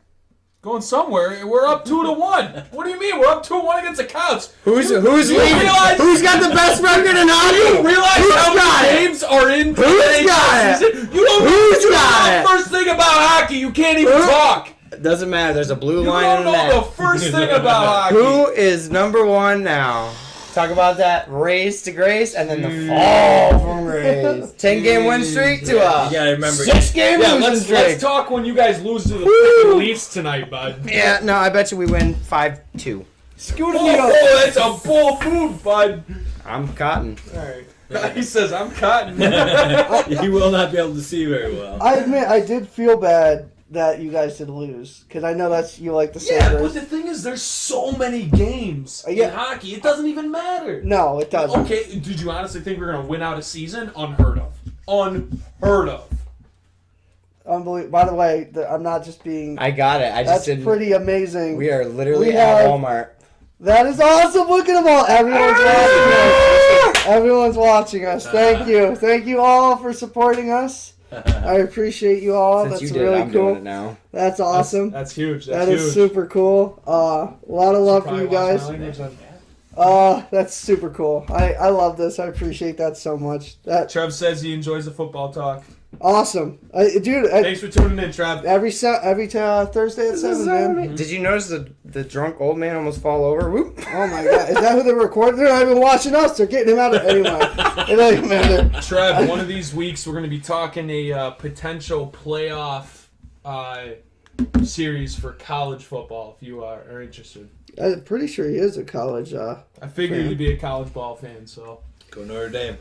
Going somewhere? We're up 2-1. What do you mean? We're up 2-1 against the Cows. Who's You leading? realize- Who's got the best record in You hockey? realize Who's how got many it? games are in Who's got it? season? You don't Who's you got don't know it? the first thing about hockey. You can't even talk. Doesn't matter. There's a blue You line don't in the know net. the first thing about hockey. Who is number one now? Talk about that race to grace and then the fall from grace. 10-game win streak to You a gotta remember. 6-game Yeah, losing let's streak. talk when you guys lose to the freaking Leafs tonight, bud. Yeah, no, I bet you we win 5-2. Scooter me up. Oh, that's a bold move, bud. I'm cotton. All right. He says, I'm cotton. You will not be able to see very well. I admit, I did feel bad that you guys did lose. Because I know that's you like the Yeah, but Sabres. the thing is, there's so many games Yeah. in hockey. It doesn't even matter. No, it doesn't. Okay, did you honestly think we're going to win out a season? Unheard of. Unheard of. Unbelievable. By the way, I'm not just being... I got it. I just That's didn't. pretty amazing. We are literally We at have- Walmart. That is awesome. Look at them all. Everyone's watching us. Everyone's watching us. Thank you. Thank you all for supporting us. I appreciate you all. Since That's you did really it, I'm cool. doing it now. That's awesome. That's huge. That That's is huge. super cool. A lot of love for you guys. That's super cool. I love this. I appreciate that so much. That Trev says he enjoys the football talk. awesome, dude. Thanks for tuning in, Trev. Every Thursday at 7, man. Did you notice the drunk old man almost fall over? Whoop. Oh my god, is that who they're recording? They're not even watching us. They're getting him out of anyway. It don't even matter. Trev, one of these weeks we're going to be talking a potential playoff series for college football. If you are interested, I'm pretty sure he is a college. I figured you'd be a college ball fan, so Go Notre Dame.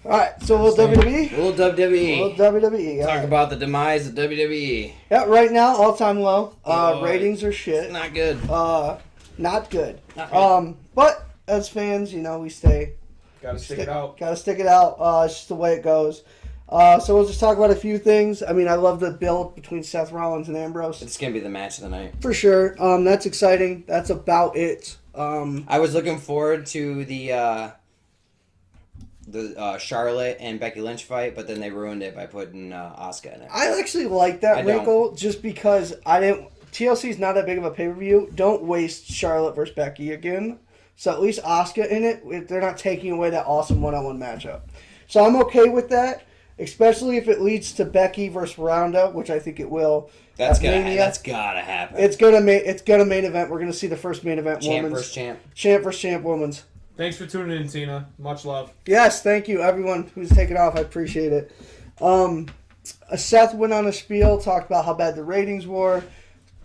All right, so we'll WWE. Little WWE. WWE. all Talk right. about the demise of WWE. Yeah, right now all-time low. Oh, Ratings are shit. Not good. Not good. Not good. But as fans, we stay. gotta stick it out. Gotta stick it out. It's just the way it goes. So we'll just talk about a few things. I mean, I love the build between Seth Rollins and Ambrose. It's gonna be the match of the night. For sure. That's exciting. That's about it. I was looking forward to the Charlotte and Becky Lynch fight, but then they ruined it by putting Asuka in it. I actually like that I don't. wrinkle just because TLC is not that big of a pay-per-view. Don't waste Charlotte versus Becky again. So at least Asuka in it, they're not taking away that awesome one-on-one matchup. So I'm okay with that, especially if it leads to Becky versus Ronda, which I think it will. That's At gotta Mania. that's gotta happen. It's gonna main event. We're gonna see the first main event champ women's versus champ. champ versus champ women's. Thanks for tuning in, Tina. Much love. Yes, thank you everyone who's taken off. I appreciate it. Seth went on a spiel, talked about how bad the ratings were.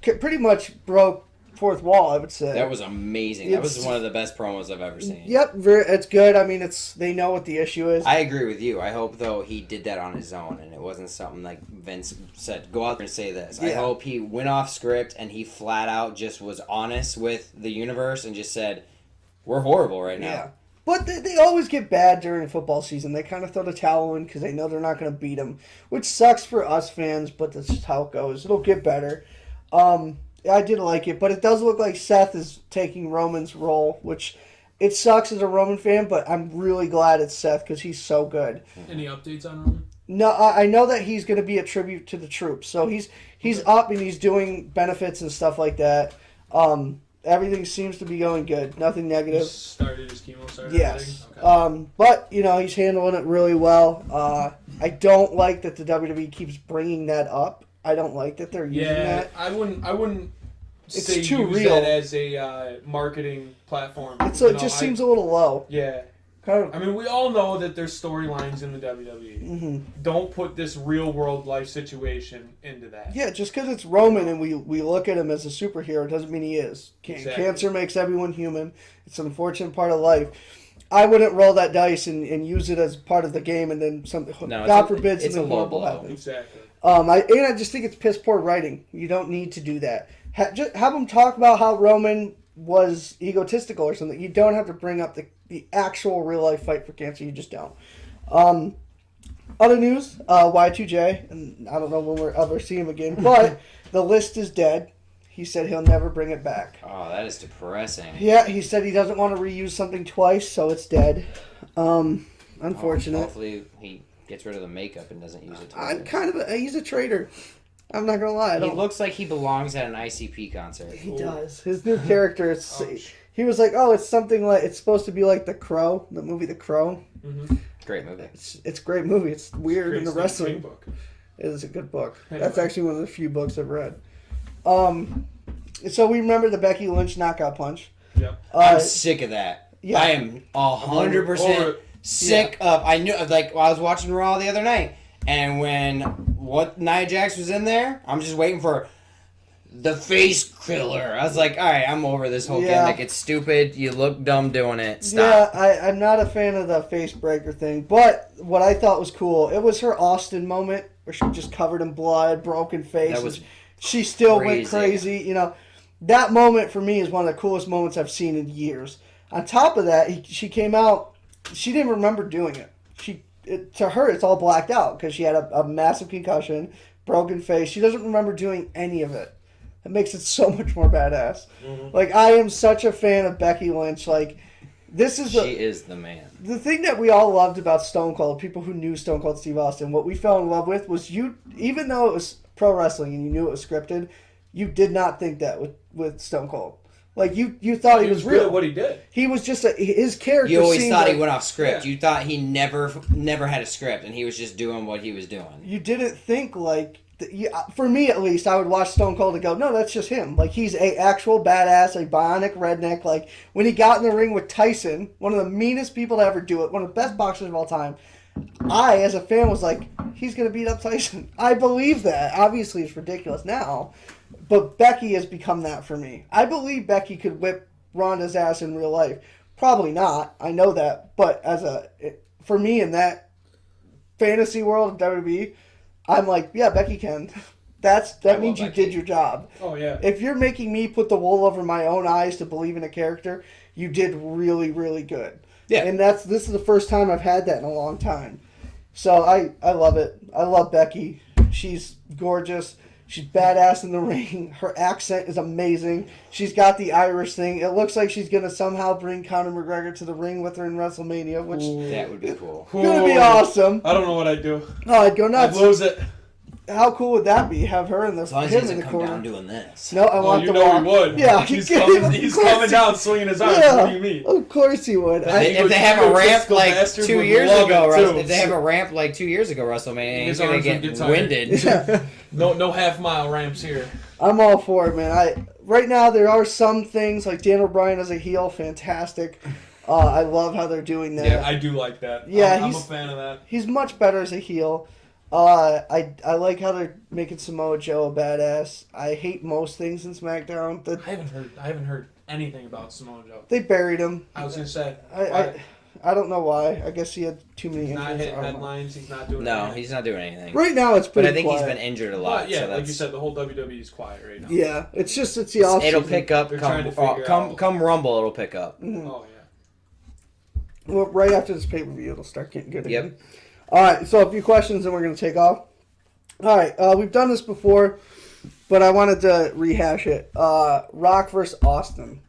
Pretty much broke fourth wall, I would say. That was amazing. That was one of the best promos I've ever seen. Yep, it's good. I mean, they know what the issue is. I agree with you. I hope, though, he did that on his own and it wasn't something like Vince said, go out there and say this. I Yeah. hope he went off script and he flat out just was honest with the universe and just said, we're horrible right now. Yeah. But they always get bad during football season. They kind of throw the towel in because they know they're not going to beat them, which sucks for us fans, but that's just how it goes. It'll get better. I did like it, but it does look like Seth is taking Roman's role, which it sucks as a Roman fan, but I'm really glad it's Seth because he's so good. Any updates on Roman? No, I know that he's going to be a tribute to the troops. So he's up and he's doing benefits and stuff like that. Everything seems to be going good. Nothing negative. Started his chemo. Yes. Okay. But, he's handling it really well. I don't like that the WWE keeps bringing that up. I don't like that they're using that. I wouldn't It's say too use real. that as a marketing platform. It just seems a little low. Yeah. I mean, we all know that there's storylines in the WWE. Mm-hmm. Don't put this real world life situation into that. Yeah, just because it's Roman and we look at him as a superhero doesn't mean he is. Exactly. Cancer makes everyone human. It's an unfortunate part of life. I wouldn't roll that dice and use it as part of the game and then something. No, God forbid it's something a low horrible blow. happens. Exactly. I just think it's piss poor writing. You don't need to do that. Just have them talk about how Roman was egotistical or something. You don't have to bring up the actual real life fight for cancer. You just don't. Other news, Y2J, and I don't know when we'll ever see him again, but the list is dead. He said he'll never bring it back. Oh, that is depressing. Yeah, he said he doesn't want to reuse something twice, so it's dead. Unfortunate. Hopefully he gets rid of the makeup and doesn't use it twice. He's a traitor. I'm not gonna lie. He looks like he belongs at an ICP concert. He does. His new character, he was like, oh, it's something like, it's supposed to be like The Crow, the movie The Crow. Mm-hmm. Great movie. It's a great movie. It's weird in the wrestling. Book. It is a good book. Anyway. That's actually one of the few books I've read. So we remember the Becky Lynch knockout punch. Yep. I'm sick of that. Yeah. I am 100% sick of. I knew, like, I was watching Raw the other night, and when Nia Jax was in there, I'm just waiting for the face killer. I was like, all right, I'm over this whole gimmick. It's stupid. You look dumb doing it. Stop. Yeah, I'm not a fan of the face breaker thing, but what I thought was cool, it was her Austin moment where she was just covered in blood, broken face. That was she still crazy. went crazy. You know, that moment for me is one of the coolest moments I've seen in years. On top of that, she came out. She didn't remember doing it. To her, it's all blacked out because she had a massive concussion, broken face. She doesn't remember doing any of it. It makes it so much more badass. Mm-hmm. Like, I am such a fan of Becky Lynch. Like, she is the man. The thing that we all loved about Stone Cold, people who knew Stone Cold Steve Austin, what we fell in love with was even though it was pro wrestling and you knew it was scripted, you did not think that with Stone Cold. Like, you thought he was real. Good at what he did. He was just his character. You always thought he went off script. Yeah. You thought he never had a script, and he was just doing what he was doing. You didn't think, like, for me at least, I would watch Stone Cold and go, no, that's just him. Like, he's a actual badass, a bionic redneck. Like, when he got in the ring with Tyson, one of the meanest people to ever do it, one of the best boxers of all time, I, as a fan, was like, he's going to beat up Tyson. I believe that. Obviously, it's ridiculous now. But Becky has become that for me. I believe Becky could whip Ronda's ass in real life. Probably not. I know that. But for me in that fantasy world of WWE, I'm like, yeah, Becky can. That means you did your job. Oh, yeah. If you're making me put the wool over my own eyes to believe in a character, you did really, really good. Yeah. And this is the first time I've had that in a long time. So I love it. I love Becky. She's gorgeous. She's badass in the ring. Her accent is amazing. She's got the Irish thing. It looks like she's going to somehow bring Conor McGregor to the ring with her in WrestleMania, which that would be cool. Going to be awesome. I don't know what I'd do. Oh, I'd go nuts. I'd lose it. How cool would that be? Have her in the as long as he doesn't come down doing this. No, I want to walk. He would. Yeah, he's coming down swinging his arms. Yeah, what do you mean? Of course he would. If they have a ramp like 2 years ago, if they have a ramp like 2 years ago, WrestleMania, he's gonna get winded. Yeah. No half-mile ramps here. I'm all for it, man. Right now there are some things like Dan O'Brien as a heel, fantastic. I love how they're doing that. Yeah, I do like that. Yeah, I'm a fan of that. He's much better as a heel. I like how they're making Samoa Joe a badass. I hate most things in SmackDown. I haven't heard anything about Samoa Joe. They buried him. I was gonna say. I don't know why. I guess he had too many injuries. He's not hitting headlines. He's not doing anything. No, he's not doing anything. Right now it's pretty But I think quiet. he's been injured a lot. Yeah, so like you said, the whole WWE is quiet right now. Yeah, it's the off. It'll pick up. Come Rumble, it'll pick up. Mm-hmm. Oh, yeah. Well, right after this pay-per-view, it'll start getting good again. Yep. All right, so a few questions and we're going to take off. All right, we've done this before, but I wanted to rehash it. Rock versus Austin.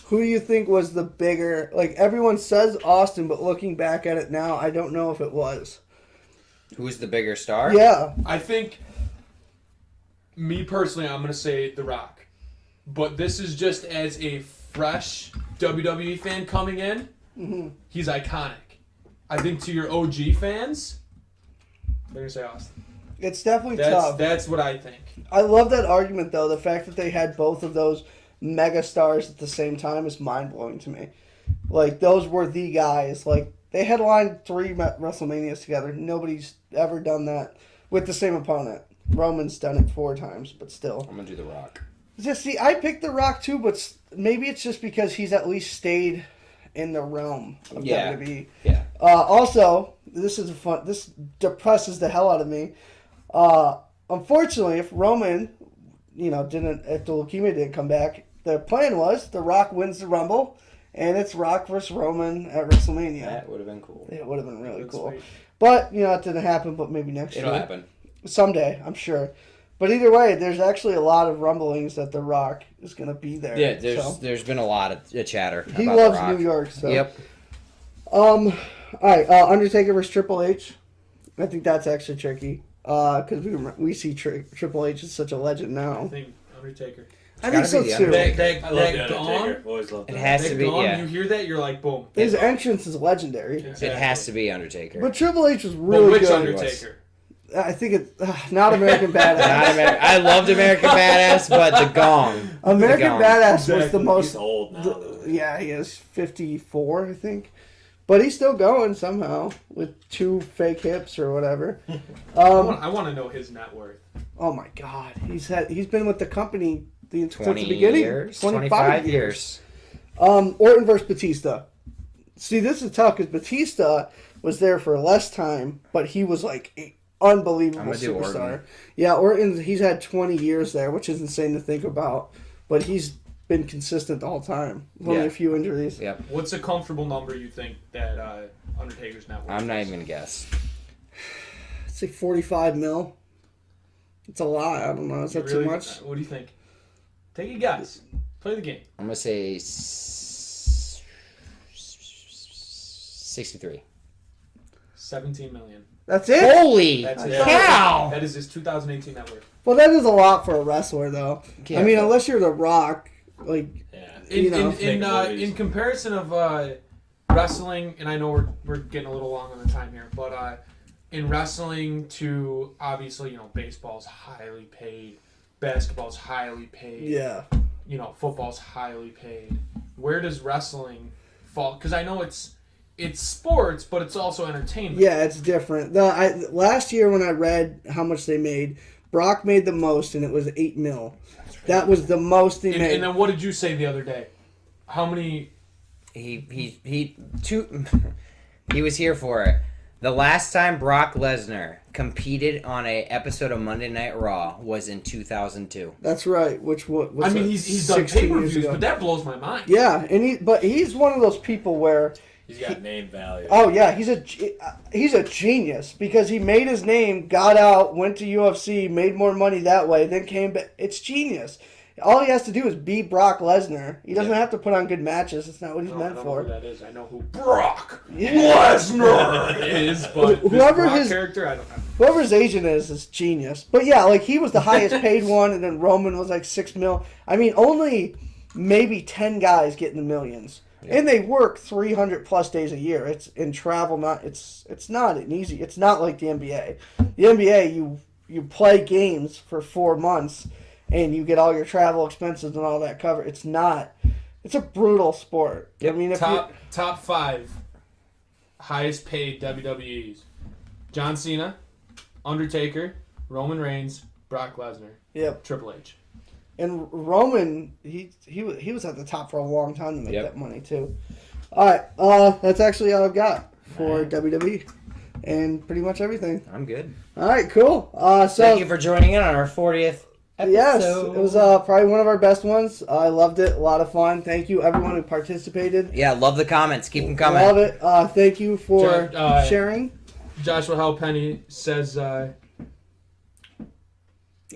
Who do you think was the bigger... Like, everyone says Austin, but looking back at it now, I don't know if it was. Who's the bigger star? Yeah. I think, me personally, I'm going to say The Rock. But this is just as a fresh WWE fan coming in, he's iconic. I think to your OG fans, they're going to say Austin. It's definitely tough. That's what I think. I love that argument, though. The fact that they had both of those mega stars at the same time is mind-blowing to me. Like, those were the guys. Like, they headlined 3 WrestleManias together. Nobody's ever done that with the same opponent. Roman's done it 4 times, but still. I'm gonna do The Rock. Just see, I picked The Rock too, but maybe it's just because he's at least stayed in the realm of WWE. Yeah. Also, this depresses the hell out of me. Unfortunately, if Roman, if the leukemia didn't come back, the plan was The Rock wins the Rumble, and it's Rock versus Roman at WrestleMania. That would have been cool. It would have been really cool. Sweet. But, it didn't happen, but maybe next year. It'll happen. Someday, I'm sure. But either way, there's actually a lot of rumblings that The Rock is going to be there. Yeah, there's been a lot of chatter. He about loves The Rock. New York, so. Yep. All right, Undertaker versus Triple H. I think that's actually tricky because we see Triple H as such a legend now. I think Undertaker. I think so gotta be the too. Undertaker. I love the that Undertaker. gone. Always loved It that. has to be. Yeah. You hear that, you're like, boom. His entrance is legendary. Exactly. It has to be Undertaker. But Triple H was But really which good. Undertaker? I think it's not American Badass. Not I loved American Badass, but the Gong. American The Gong. Badass was the Exactly. most. He's old now. Though. Yeah, he is 54, I think. But he's still going somehow with 2 fake hips or whatever. I want to know his net worth. Oh my God, he's been with the company since 20 the beginning. years? 25 years. Orton versus Batista. See, this is tough because Batista was there for less time, but he was like an unbelievable I'm gonna do superstar. Orton. Yeah, Orton. He's had 20 years there, which is insane to think about. But he's been consistent the whole time. Only Yeah. a few injuries. Yep. What's a comfortable number you think that Undertaker's net worth I'm not is? even gonna guess. I'd say 45 mil. It's a lot. I don't know. Is You that really- too much? What do you think? Take a guess. Play the game. I'm gonna say 63. 17 million. That's it. Holy That's it. cow! That is his 2018 net worth. Well, that is a lot for a wrestler, though. Yeah. I mean, unless you're The Rock, like Yeah. You know. In comparison of wrestling, and I know we're getting a little long on the time here, but in wrestling to obviously baseball's highly paid, basketball's highly paid, yeah. Football's highly paid. Where does wrestling fall? Because I know it's sports, but it's also entertainment. Yeah, it's different. Last year when I read how much they made, Brock made the most, and it was 8 mil. That was the most he made. And then what did you say the other day? How many? He was here for it. The last time Brock Lesnar competed on a episode of Monday Night Raw was in 2002. That's right. Which was I mean, he's done 16 pay per years views, ago. but that blows my mind. Yeah, but he's one of those people where. He's got name value. Oh yeah, he's a genius because he made his name, got out, went to UFC, made more money that way, then came back. It's genius. All he has to do is beat Brock Lesnar. He doesn't have to put on good matches. That's not what he's I meant don't for. know who that is. I know who Brock Yeah. Lesnar is, but Whoever this Brock his- character, I don't know. Whoever's agent is genius. But yeah, like he was the highest paid one, and then Roman was like 6 mil. I mean, only maybe 10 guys get in the millions. And they work 300 plus days a year. It's in travel. It's not an easy. It's not like the NBA. The NBA, you play games for 4 months, and you get all your travel expenses and all that covered. It's not. It's a brutal sport. I mean, if Top 5 highest paid WWEs: John Cena, Undertaker, Roman Reigns, Brock Lesnar, yep. Triple H. And Roman, he was at the top for a long time to make Yep. that money too. All right, that's actually all I've got for WWE, and pretty much everything. I'm good. All right, cool. So Thank you for joining in on our 40th episode. yes, it was probably one of our best ones. I loved it. A lot of fun. Thank you everyone who participated. Yeah, love the comments. Keep them coming. Love it. Thank you for sharing. Joshua Halpenny says, Oh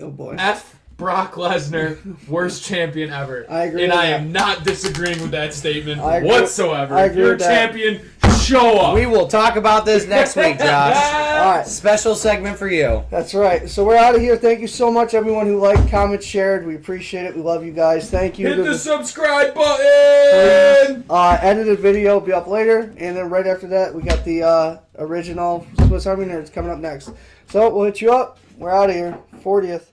boy. F Brock Lesnar, worst champion ever. I agree And with I that. am not disagreeing with that statement I agree- whatsoever. I If agree you're a with that. champion, show up. We will talk about this next week, Josh. All right. Special segment for you. That's right. So we're out of here. Thank you so much, everyone who liked, commented, shared. We appreciate it. We love you guys. Thank you. Hit to the the- subscribe button. edited video will be up later, and then right after that, we got the original Swiss Army Nerds coming up next. So we'll hit you up. We're out of here. 40th.